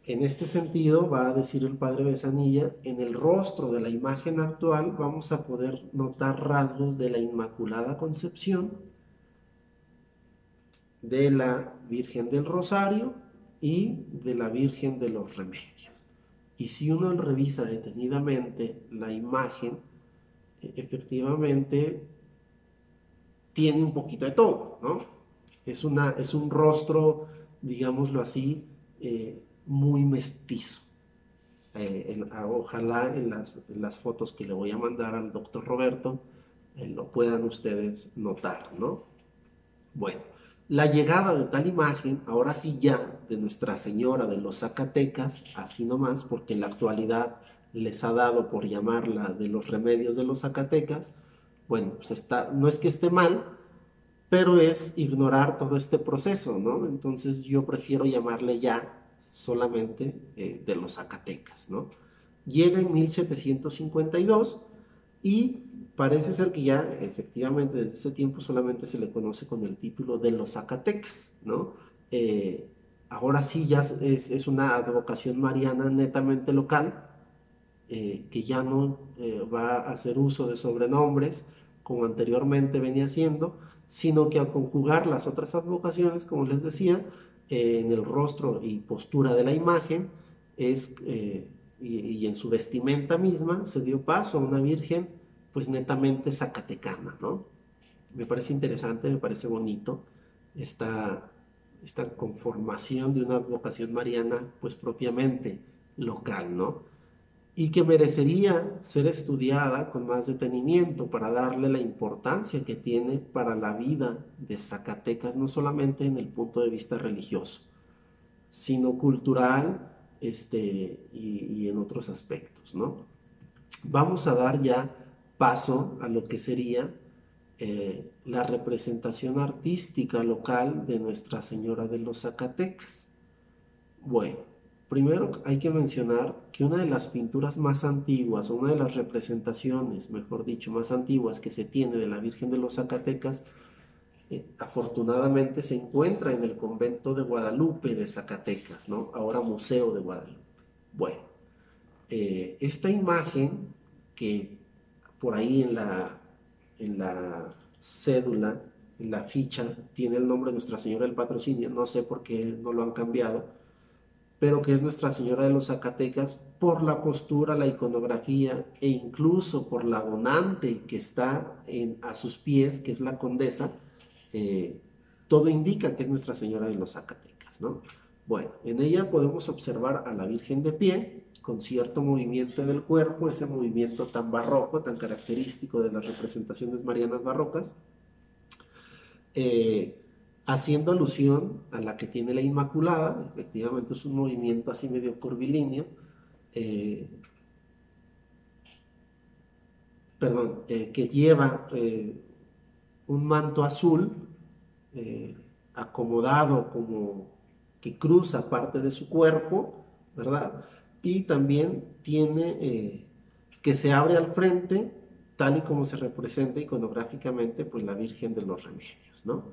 en este sentido va a decir el padre Besanilla, en el rostro de la imagen actual vamos a poder notar rasgos de la Inmaculada Concepción de la Virgen del Rosario y de la Virgen de los Remedios. Y si uno revisa detenidamente la imagen, efectivamente tiene un poquito de todo, ¿no? Es un rostro, digámoslo así, muy mestizo. Ojalá en las fotos que le voy a mandar al doctor Roberto lo puedan ustedes notar, ¿no? Bueno, la llegada de tal imagen, ahora sí ya, de Nuestra Señora de los Zacatecas, así nomás, porque en la actualidad les ha dado por llamarla de los Remedios de los Zacatecas, bueno, pues está, no es que esté mal, pero es ignorar todo este proceso, ¿no? Entonces yo prefiero llamarle ya solamente de los Zacatecas, ¿no? Llega en 1752 y parece ser que ya efectivamente desde ese tiempo solamente se le conoce con el título de los Zacatecas, ¿no? Eh, Ahora sí ya es una advocación mariana netamente local, que ya no va a hacer uso de sobrenombres como anteriormente venía haciendo, sino que al conjugar las otras advocaciones, como les decía, en el rostro y postura de la imagen, es, y en su vestimenta misma, se dio paso a una virgen pues netamente zacatecana, ¿no? Me parece interesante, me parece bonito esta, esta conformación de una advocación mariana pues propiamente local, ¿no? Y que merecería ser estudiada con más detenimiento para darle la importancia que tiene para la vida de Zacatecas, no solamente en el punto de vista religioso, sino cultural, y en otros aspectos, ¿no? Vamos a dar ya paso a lo que sería la representación artística local de Nuestra Señora de los Zacatecas. Bueno, primero hay que mencionar que una de las pinturas más antiguas, o una de las representaciones, mejor dicho, más antiguas que se tiene de la Virgen de los Zacatecas, afortunadamente se encuentra en el convento de Guadalupe de Zacatecas, ¿no? Ahora Museo de Guadalupe. Bueno, esta imagen que por ahí en la cédula, en la ficha, tiene el nombre de Nuestra Señora del Patrocinio, no sé por qué no lo han cambiado, pero que es Nuestra Señora de los Zacatecas por la postura, la iconografía e incluso por la donante que está a sus pies, que es la condesa, eh, todo indica que es Nuestra Señora de los Zacatecas, ¿no? Bueno, en ella podemos observar a la Virgen de pie, con cierto movimiento del cuerpo, ese movimiento tan barroco, tan característico de las representaciones marianas barrocas, eh, haciendo alusión a la que tiene la Inmaculada. Efectivamente es un movimiento así medio curvilíneo, eh, perdón, que lleva un manto azul eh, acomodado como que cruza parte de su cuerpo, ¿verdad? Y también tiene que se abre al frente, tal y como se representa iconográficamente, pues la Virgen de los Remedios, ¿no?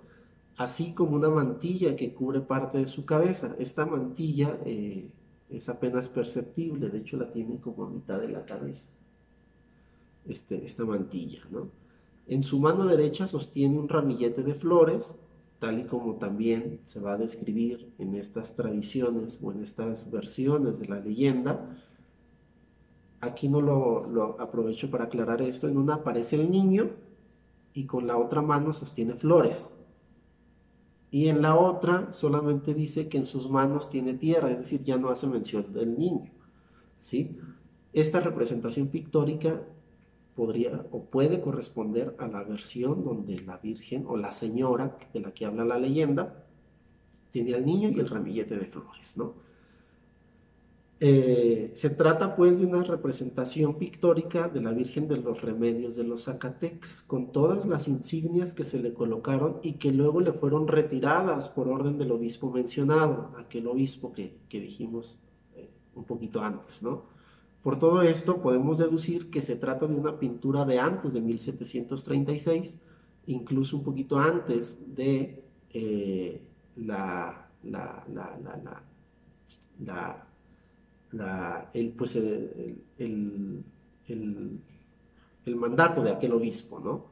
Así como una mantilla que cubre parte de su cabeza. Esta mantilla es apenas perceptible, de hecho la tiene como a mitad de la cabeza, esta mantilla, ¿no? En su mano derecha sostiene un ramillete de flores, tal y como también se va a describir en estas tradiciones o en estas versiones de la leyenda. Aquí no lo aprovecho para aclarar esto. En una aparece el niño y con la otra mano sostiene flores. Y en la otra solamente dice que en sus manos tiene tierra, es decir, ya no hace mención del niño, ¿sí? Esta representación pictórica podría o puede corresponder a la versión donde la Virgen o la señora de la que habla la leyenda tiene al niño y el ramillete de flores, ¿no? Se trata pues de una representación pictórica de la Virgen de los Remedios de los Zacatecas, con todas las insignias que se le colocaron y que luego le fueron retiradas por orden del obispo mencionado, aquel obispo que dijimos un poquito antes, ¿no? Por todo esto podemos deducir que se trata de una pintura de antes de 1736, incluso un poquito antes de la el, pues el mandato de aquel obispo, ¿no?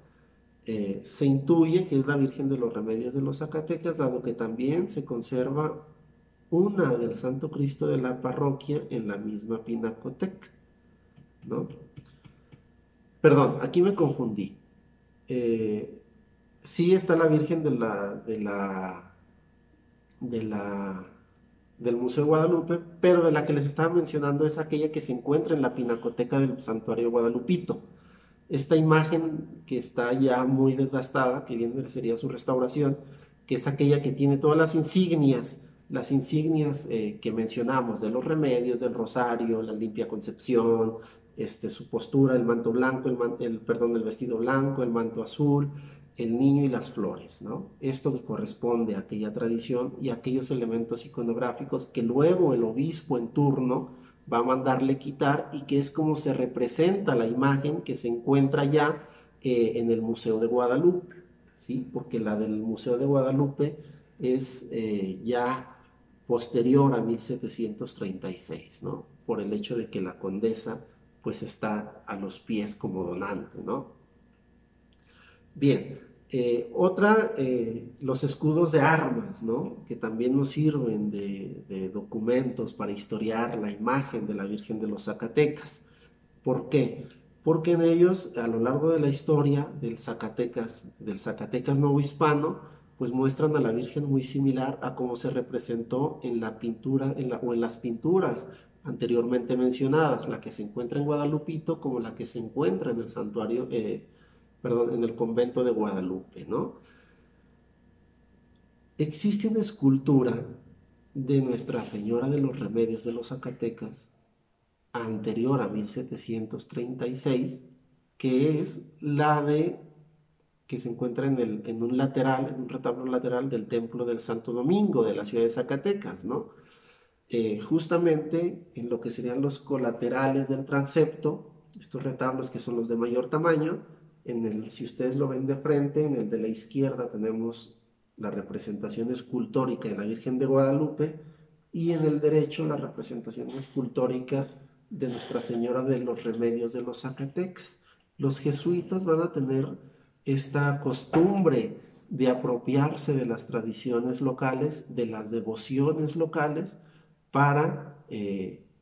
Se intuye que es la Virgen de los Remedios de los Zacatecas, dado que también se conserva una del Santo Cristo de la parroquia en la misma pinacoteca, ¿no? Perdón, aquí me confundí. Eh, sí está la Virgen de la, del Museo de Guadalupe, pero de la que les estaba mencionando es aquella que se encuentra en la pinacoteca del Santuario Guadalupito. Esta imagen que está ya muy desgastada, que bien merecería su restauración, que es aquella que tiene todas las insignias que mencionamos, de los remedios, del rosario, la limpia concepción, su postura, el manto blanco, perdón, el vestido blanco, el manto azul, el niño y las flores, ¿no? Esto que corresponde a aquella tradición y a aquellos elementos iconográficos que luego el obispo en turno va a mandarle quitar y que es como se representa la imagen que se encuentra ya en el Museo de Guadalupe, ¿sí? Porque la del Museo de Guadalupe es ya posterior a 1736, ¿no? Por el hecho de que la condesa pues está a los pies como donante, ¿no? Bien, los escudos de armas, ¿no? Que también nos sirven de documentos para historiar la imagen de la Virgen de los Zacatecas. ¿Por qué? Porque en ellos, a lo largo de la historia del Zacatecas novohispano, pues muestran a la Virgen muy similar a cómo se representó en la pintura o en las pinturas anteriormente mencionadas, la que se encuentra en Guadalupito como la que se encuentra en el santuario, perdón, en el convento de Guadalupe, ¿no? Existe una escultura de Nuestra Señora de los Remedios de los Zacatecas anterior a 1736, que es la de que se encuentra en un lateral, en un retablo lateral del Templo del Santo Domingo de la ciudad de Zacatecas, ¿no? Justamente en lo que serían los colaterales del transepto, estos retablos que son los de mayor tamaño, si ustedes lo ven de frente, en el de la izquierda tenemos la representación escultórica de la Virgen de Guadalupe y en el derecho la representación escultórica de Nuestra Señora de los Remedios de los Zacatecas. Los jesuitas van a tener esta costumbre de apropiarse de las tradiciones locales, de las devociones locales, para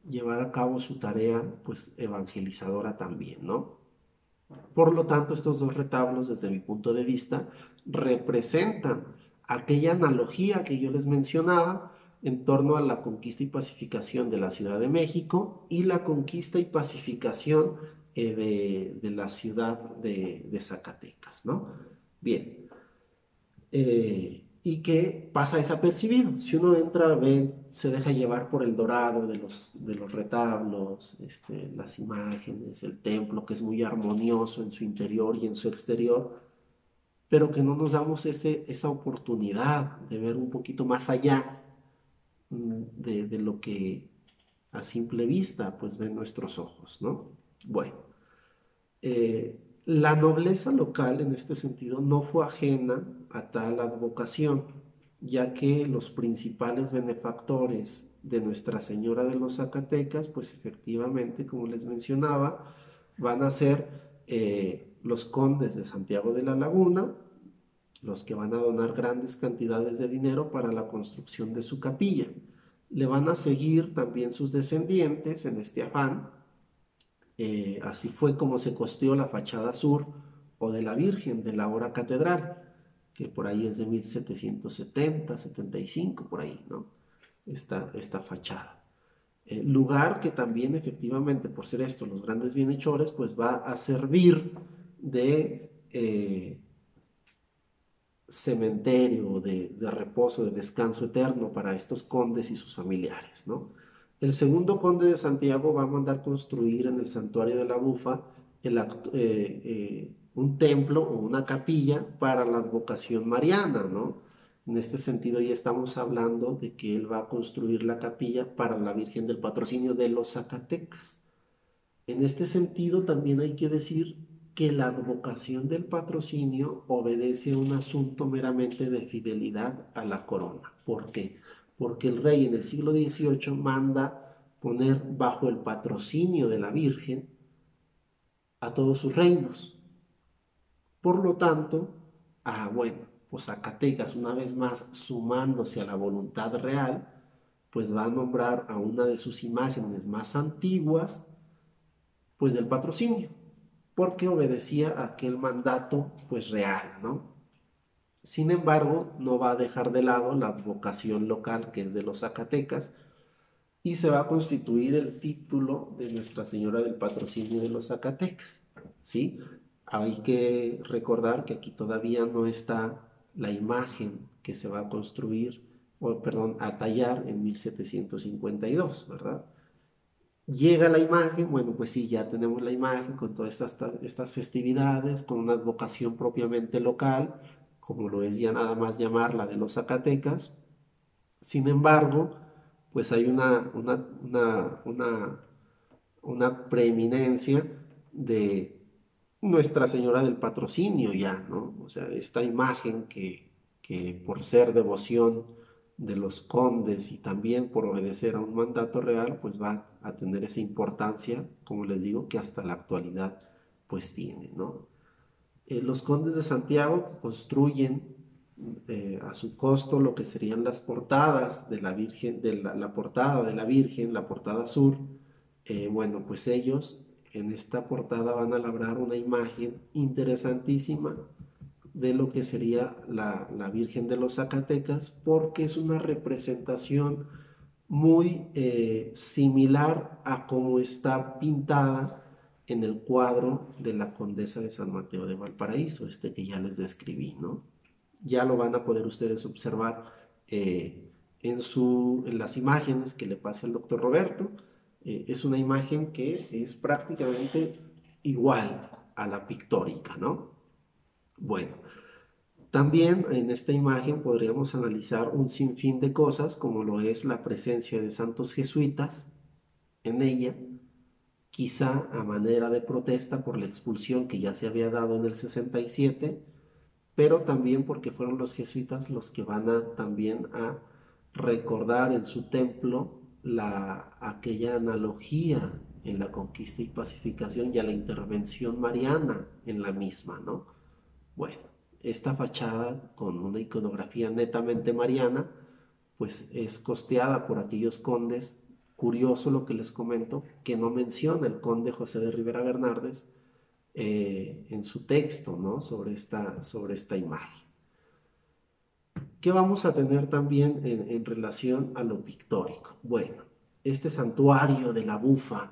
llevar a cabo su tarea pues evangelizadora también, ¿no? Por lo tanto, estos dos retablos, desde mi punto de vista, representan aquella analogía que yo les mencionaba en torno a la conquista y pacificación de la Ciudad de México y la conquista y pacificación de la ciudad de Zacatecas, ¿no? Bien, y que pasa desapercibido. Si uno entra, ve, se deja llevar por el dorado de los retablos, las imágenes, el templo, que es muy armonioso en su interior y en su exterior, pero que no nos damos esa oportunidad de ver un poquito más allá de lo que a simple vista pues ven nuestros ojos, ¿no? Bueno, la nobleza local en este sentido no fue ajena a tal advocación, ya que los principales benefactores de Nuestra Señora de los Zacatecas, pues efectivamente, como les mencionaba, van a ser los condes de Santiago de la Laguna, los que van a donar grandes cantidades de dinero para la construcción de su capilla. Le van a seguir también sus descendientes en este afán. Así fue como se costeó la fachada sur o de la Virgen de la hora catedral, que por ahí es de 1770, 75, por ahí, ¿no? Esta fachada. Lugar que también efectivamente, por ser esto, los grandes bienhechores, pues va a servir de cementerio, de reposo, de descanso eterno para estos condes y sus familiares, ¿no? El segundo conde de Santiago va a mandar construir en el santuario de la Bufa un templo o una capilla para la advocación mariana, ¿no? En este sentido ya estamos hablando de que él va a construir la capilla para la Virgen del Patrocinio de los Zacatecas. En este sentido, también hay que decir que la advocación del patrocinio obedece a un asunto meramente de fidelidad a la corona. ¿Por qué? Porque el rey en el siglo XVIII manda poner bajo el patrocinio de la Virgen a todos sus reinos. Por lo tanto, bueno, pues Zacatecas, una vez más sumándose a la voluntad real, pues va a nombrar a una de sus imágenes más antiguas, pues del patrocinio, porque obedecía a aquel mandato pues real, ¿no? Sin embargo, no va a dejar de lado la advocación local que es de los Zacatecas y se va a constituir el título de Nuestra Señora del Patrocinio de los Zacatecas, ¿sí? Hay que recordar que aquí todavía no está la imagen que se va a construir, o perdón, a tallar en 1752, ¿verdad? Llega la imagen, bueno, pues sí, ya tenemos la imagen con todas estas festividades, con una advocación propiamente local, como lo es ya nada más llamarla de los Zacatecas. Sin embargo, pues hay una preeminencia de Nuestra Señora del Patrocinio ya, ¿no? O sea, esta imagen que por ser devoción de los condes y también por obedecer a un mandato real, pues va a tener esa importancia, como les digo, que hasta la actualidad pues tiene, ¿no? Los condes de Santiago construyen a su costo lo que serían las portadas de la Virgen, de la portada de la Virgen, la portada sur. Bueno, pues ellos en esta portada van a labrar una imagen interesantísima de lo que sería la Virgen de los Zacatecas, porque es una representación muy similar a cómo está pintada en el cuadro de la Condesa de San Mateo de Valparaíso, este que ya les describí, ¿no? Ya lo van a poder ustedes observar en las imágenes que le pase al doctor Roberto. Es una imagen que es prácticamente igual a la pictórica, ¿no? Bueno, también en esta imagen podríamos analizar un sinfín de cosas, como lo es la presencia de santos jesuitas en ella, quizá a manera de protesta por la expulsión que ya se había dado en el 67, pero también porque fueron los jesuitas los que van también a recordar en su templo aquella analogía en la conquista y pacificación y a la intervención mariana en la misma, ¿no? Bueno, esta fachada con una iconografía netamente mariana, pues es costeada por aquellos condes. Curioso lo que les comento, que no menciona el conde José de Rivera Bernardes en su texto, ¿no? sobre esta imagen. ¿Qué vamos a tener también en relación a lo pictórico? Bueno, este santuario de la bufa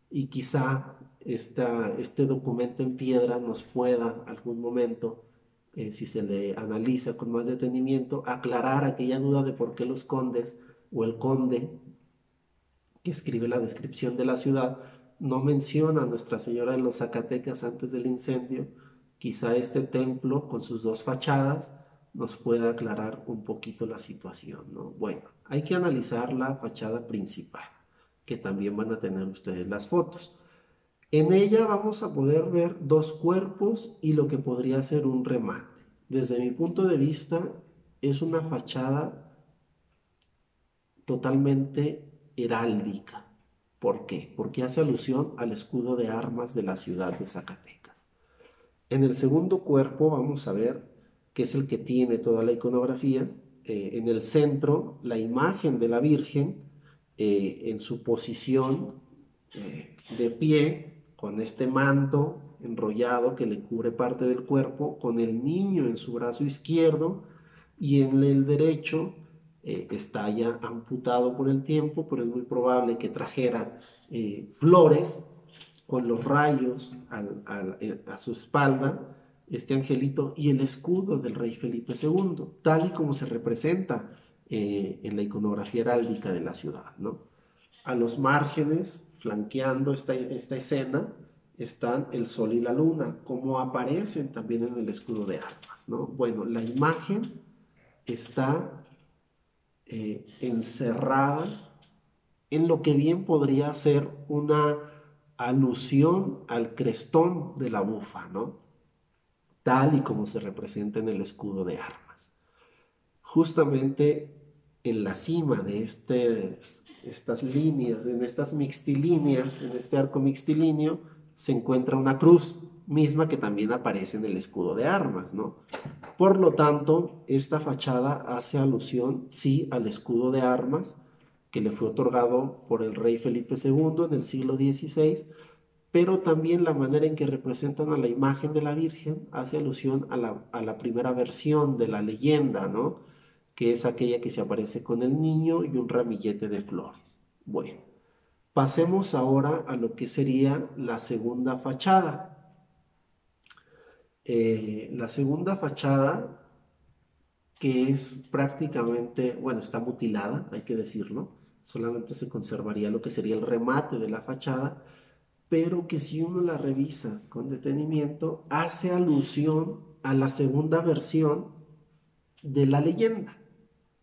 y quizá este documento en piedra nos pueda algún momento, si se le analiza con más detenimiento, aclarar aquella duda de por qué los condes o el conde que escribe la descripción de la ciudad no menciona a Nuestra Señora de los Zacatecas antes del incendio. Quizá este templo con sus dos fachadas nos pueda aclarar un poquito la situación, ¿no? Bueno, hay que analizar la fachada principal, que también van a tener ustedes las fotos. En ella vamos a poder ver dos cuerpos y lo que podría ser un remate. Desde mi punto de vista, es una fachada totalmente heráldica. ¿Por qué? Porque hace alusión al escudo de armas de la ciudad de Zacatecas. En el segundo cuerpo vamos a ver que es el que tiene toda la iconografía. En el centro, la imagen de la Virgen en su posición de pie, con este manto enrollado que le cubre parte del cuerpo, con el niño en su brazo izquierdo y en el derecho está ya amputado por el tiempo, pero es muy probable que trajera flores con los rayos a su espalda, este angelito y el escudo del rey Felipe II, tal y como se representa en la iconografía heráldica de la ciudad, ¿no? A los márgenes, flanqueando esta escena, están el sol y la luna, como aparecen también en el escudo de armas, ¿no? Bueno, la imagen está encerrada en lo que bien podría ser una alusión al crestón de la bufa, ¿no? Tal y como se representa en el escudo de armas. Justamente en la cima de estas líneas, en estas mixtilíneas, en este arco mixtilíneo, se encuentra una cruz, misma que también aparece en el escudo de armas, ¿no? Por lo tanto, esta fachada hace alusión, sí, al escudo de armas que le fue otorgado por el rey Felipe II en el siglo XVI, pero también la manera en que representan a la imagen de la Virgen hace alusión a la primera versión de la leyenda, ¿no? Que es aquella que se aparece con el niño y un ramillete de flores. Bueno, pasemos ahora a lo que sería la segunda fachada. La segunda fachada, que es prácticamente, bueno, está mutilada, hay que decirlo, solamente se conservaría lo que sería el remate de la fachada, pero que si uno la revisa con detenimiento, hace alusión a la segunda versión de la leyenda,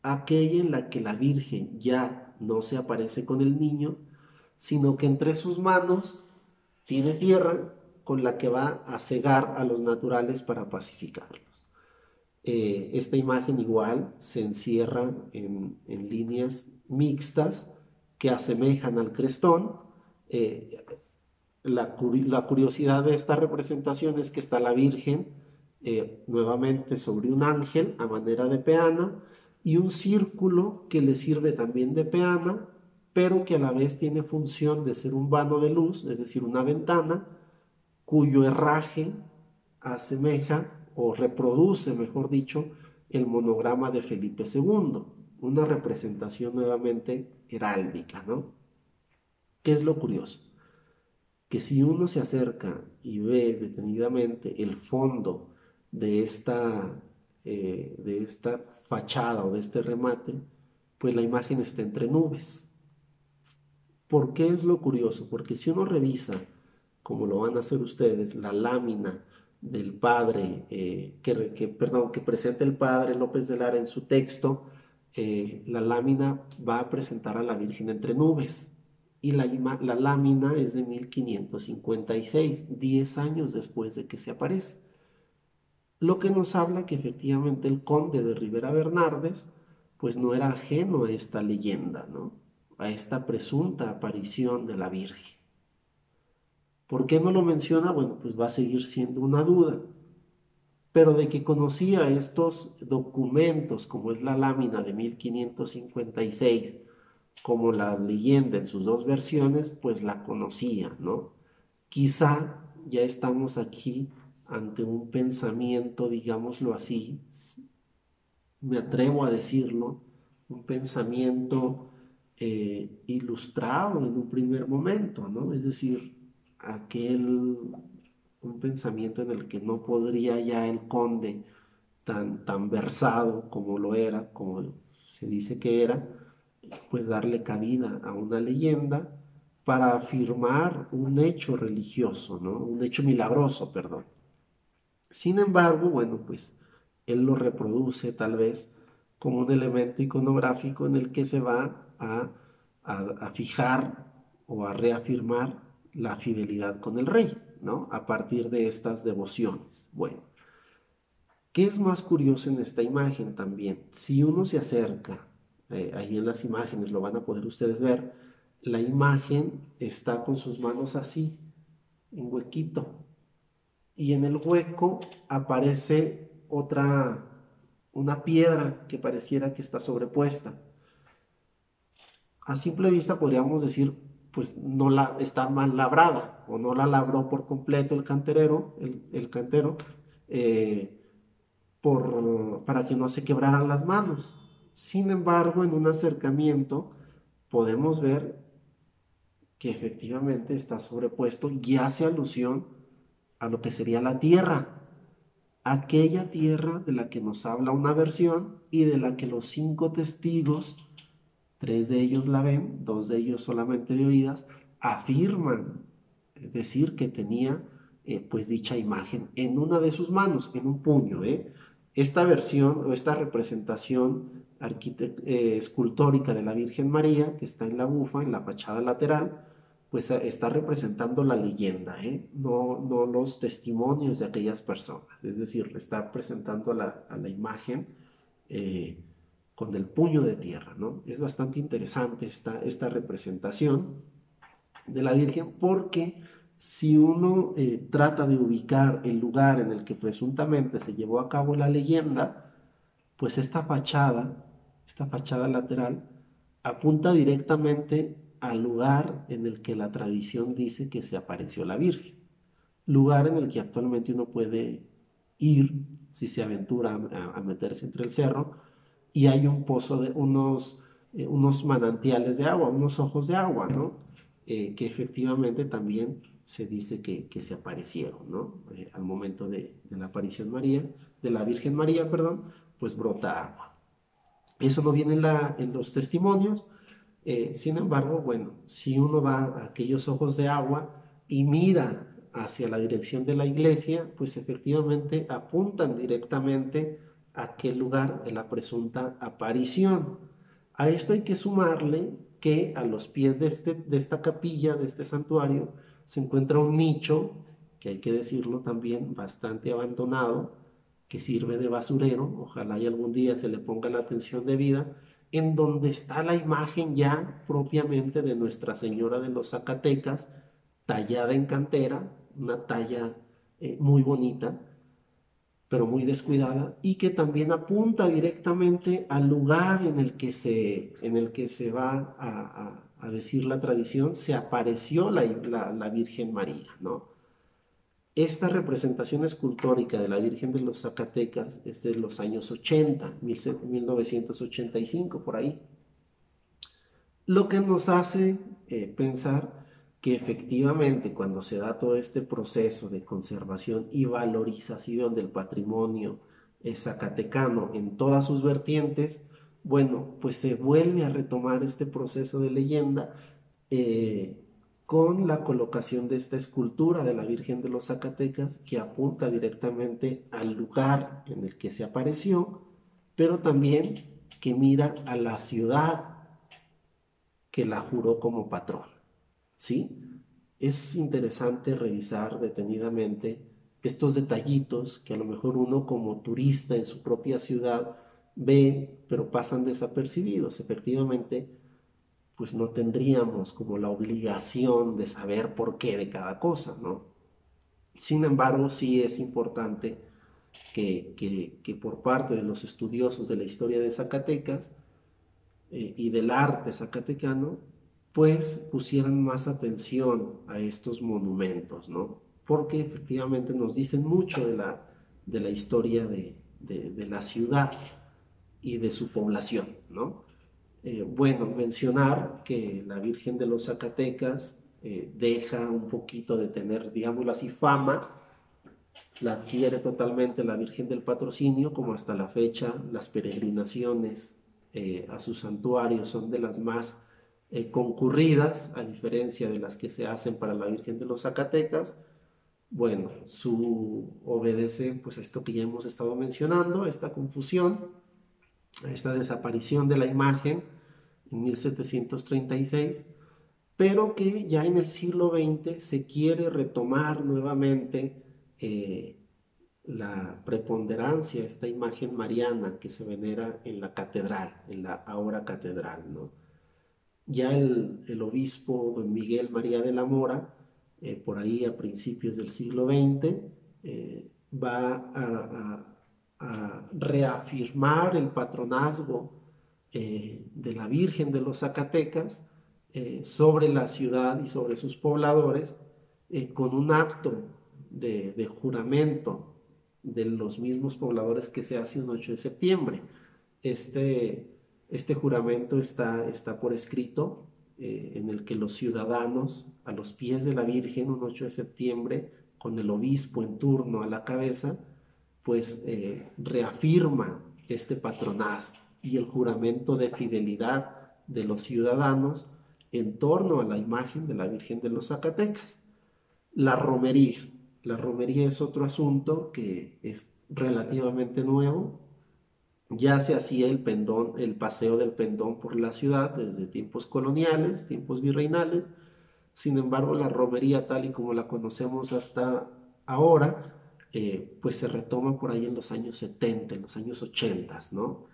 aquella en la que la Virgen ya no se aparece con el niño, sino que entre sus manos tiene tierra con la que va a cegar a los naturales para pacificarlos. Esta imagen igual se encierra en líneas mixtas que asemejan al crestón. Eh, la curiosidad de esta representación es que está la Virgen nuevamente sobre un ángel a manera de peana y un círculo que le sirve también de peana, pero que a la vez tiene función de ser un vano de luz, es decir, una ventana, cuyo herraje asemeja o reproduce, mejor dicho, el monograma de Felipe II, una representación nuevamente heráldica, ¿no? ¿Qué es lo curioso? Que si uno se acerca y ve detenidamente el fondo de esta fachada o de este remate, pues la imagen está entre nubes. ¿Por qué es lo curioso? Porque si uno revisa, como lo van a hacer ustedes, la lámina del padre, perdón, que presenta el padre López de Lara en su texto, la lámina va a presentar a la Virgen entre nubes. Y la lámina es de 1556, 10 años después de que se aparece. Lo que nos habla que efectivamente el conde de Rivera Bernardes, pues no era ajeno a esta leyenda, ¿no? A esta presunta aparición de la Virgen. ¿Por qué no lo menciona? Bueno, pues va a seguir siendo una duda. Pero de que conocía estos documentos, como es la lámina de 1556, como la leyenda en sus dos versiones, pues la conocía, ¿no? Quizá ya estamos aquí ante un pensamiento, digámoslo así, me atrevo a decirlo, un pensamiento ilustrado en un primer momento, ¿no? Es decir, un pensamiento en el que no podría ya el conde tan versado como lo era, como se dice que era, pues darle cabida a una leyenda para afirmar un hecho religioso, ¿no? Un hecho milagroso, perdón. Sin embargo, bueno, pues él lo reproduce tal vez como un elemento iconográfico en el que se va a fijar o a reafirmar la fidelidad con el rey, ¿no? A partir de estas devociones. Bueno, ¿qué es más curioso en esta imagen también? Si uno se acerca, ahí en las imágenes lo van a poder ustedes ver, la imagen está con sus manos así, en huequito, y en el hueco aparece una piedra que pareciera que está sobrepuesta. A simple vista podríamos decir, pues está mal labrada o no la labró por completo el cantero, eh, para que no se quebraran las manos. Sin embargo, en un acercamiento podemos ver que efectivamente está sobrepuesto y hace alusión a lo que sería la tierra, aquella tierra de la que nos habla una versión y de la que los 5 testigos, 3 de ellos la ven, 2 de ellos solamente de oídas, afirman, es decir, que tenía pues dicha imagen en una de sus manos, en un puño. Esta versión o esta representación escultórica de la Virgen María, que está en la bufa, en la fachada lateral, pues está representando la leyenda, no los testimonios de aquellas personas. Es decir, está presentando a la imagen eh, con el puño de tierra, ¿no? Es bastante interesante esta representación de la Virgen porque si uno trata de ubicar el lugar en el que presuntamente se llevó a cabo la leyenda, pues esta fachada lateral, apunta directamente al lugar en el que la tradición dice que se apareció la Virgen, lugar en el que actualmente uno puede ir si se aventura a meterse entre el cerro y hay un pozo de unos manantiales de agua, unos ojos de agua, ¿no? Que efectivamente también se dice que se aparecieron, ¿no? Al momento de la aparición María, de la Virgen María, perdón, pues brota agua. Eso no viene en los testimonios, sin embargo, bueno, si uno va a aquellos ojos de agua y mira hacia la dirección de la iglesia, pues efectivamente apuntan directamente a aquel lugar de la presunta aparición. A esto hay que sumarle que a los pies de esta capilla, de este santuario, se encuentra un nicho, que hay que decirlo también, bastante abandonado, que sirve de basurero, ojalá y algún día se le ponga la atención debida, en donde está la imagen ya propiamente de Nuestra Señora de los Zacatecas, tallada en cantera, una talla muy bonita, pero muy descuidada, y que también apunta directamente al lugar en el que se va a decir la tradición, se apareció la Virgen María, ¿no? Esta representación escultórica de la Virgen de los Zacatecas es de los años 80, 1985, por ahí. Lo que nos hace pensar que efectivamente cuando se da todo este proceso de conservación y valorización del patrimonio zacatecano en todas sus vertientes, bueno, pues se vuelve a retomar este proceso de leyenda eh, con la colocación de esta escultura de la Virgen de los Zacatecas que apunta directamente al lugar en el que se apareció, pero también que mira a la ciudad que la juró como patrón. ¿Sí? Es interesante revisar detenidamente estos detallitos que a lo mejor uno como turista en su propia ciudad ve, pero pasan desapercibidos. Efectivamente, pues no tendríamos como la obligación de saber por qué de cada cosa, ¿no? Sin embargo, sí es importante que por parte de los estudiosos de la historia de Zacatecas y del arte zacatecano, pues pusieran más atención a estos monumentos, ¿no? Porque efectivamente nos dicen mucho de la historia de la ciudad y de su población, ¿no? Bueno, mencionar que la Virgen de los Zacatecas deja un poquito de tener, digámoslo así, fama, la adquiere totalmente la Virgen del Patrocinio, como hasta la fecha las peregrinaciones a su santuario son de las más concurridas, a diferencia de las que se hacen para la Virgen de los Zacatecas. Bueno, su obedece pues a esto que ya hemos estado mencionando, esta confusión, a esta desaparición de la imagen en 1736, pero que ya en el siglo XX se quiere retomar nuevamente la preponderancia, esta imagen mariana que se venera en la catedral, en la ahora catedral, ¿no? Ya el obispo don Miguel María de la Mora, por ahí a principios del siglo XX, va a reafirmar el patronazgo de la Virgen de los Zacatecas sobre la ciudad y sobre sus pobladores con un acto de juramento de los mismos pobladores que se hace un 8 de septiembre. Este, este juramento está por escrito en el que los ciudadanos a los pies de la Virgen un 8 de septiembre con el obispo en turno a la cabeza pues reafirma este patronazgo y el juramento de fidelidad de los ciudadanos en torno a la imagen de la Virgen de los Zacatecas. La romería. La romería es otro asunto que es relativamente nuevo. Ya se hacía el pendón, el paseo del pendón por la ciudad desde tiempos coloniales, tiempos virreinales. Sin embargo, la romería tal y como la conocemos hasta ahora, pues se retoma por ahí en los años 70, en los años 80, ¿no?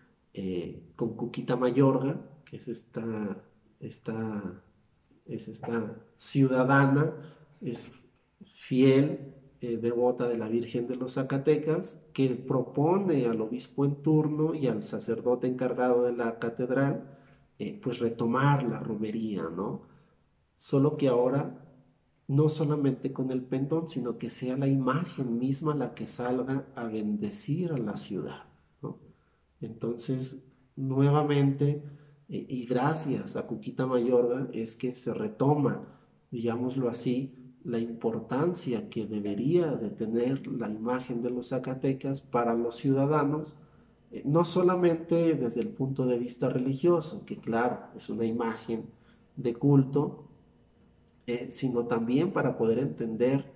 Con Cuquita Mayorga, que es esta ciudadana, es fiel devota de la Virgen de los Zacatecas, que propone al obispo en turno y al sacerdote encargado de la catedral, pues retomar la romería, ¿no? Solo que ahora no solamente con el pendón, sino que sea la imagen misma la que salga a bendecir a la ciudad, ¿no? Entonces, nuevamente, y gracias a Cuquita Mayorga, es que se retoma, digámoslo así, la importancia que debería de tener la imagen de los Zacatecas para los ciudadanos, no solamente desde el punto de vista religioso, que claro, es una imagen de culto, sino también para poder entender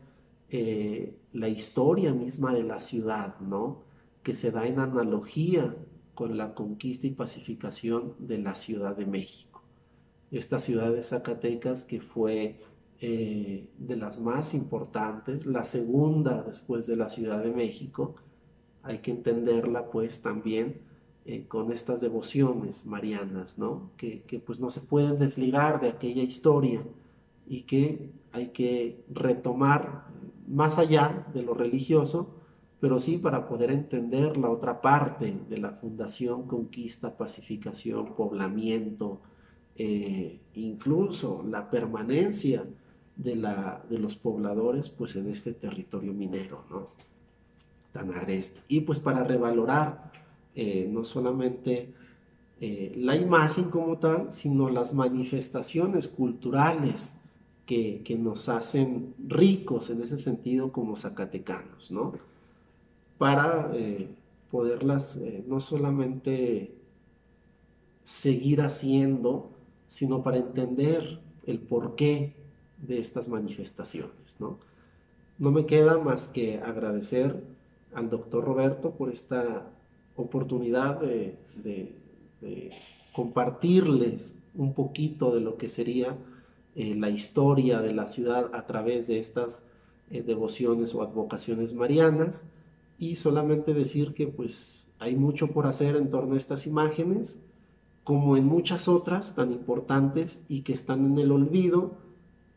la historia misma de la ciudad, ¿no? Que se da en analogía con la conquista y pacificación de la Ciudad de México. Esta ciudad de Zacatecas que fue de las más importantes, la segunda después de la Ciudad de México, hay que entenderla pues también con estas devociones marianas, ¿no? Que pues no se pueden desligar de aquella historia y que hay que retomar más allá de lo religioso, pero sí para poder entender la otra parte de la fundación, conquista, pacificación, poblamiento, incluso la permanencia de los pobladores pues en este territorio minero, ¿no? Tan agreste. Y pues para revalorar no solamente la imagen como tal, sino las manifestaciones culturales que nos hacen ricos en ese sentido como zacatecanos, ¿no? Para poderlas no solamente seguir haciendo, sino para entender el porqué de estas manifestaciones, ¿no? No me queda más que agradecer al doctor Roberto por esta oportunidad de compartirles un poquito de lo que sería la historia de la ciudad a través de estas devociones o advocaciones marianas, y solamente decir que pues hay mucho por hacer en torno a estas imágenes, como en muchas otras tan importantes y que están en el olvido,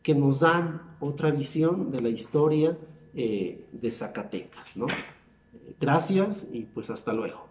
que nos dan otra visión de la historia de Zacatecas, ¿no? Gracias y pues hasta luego.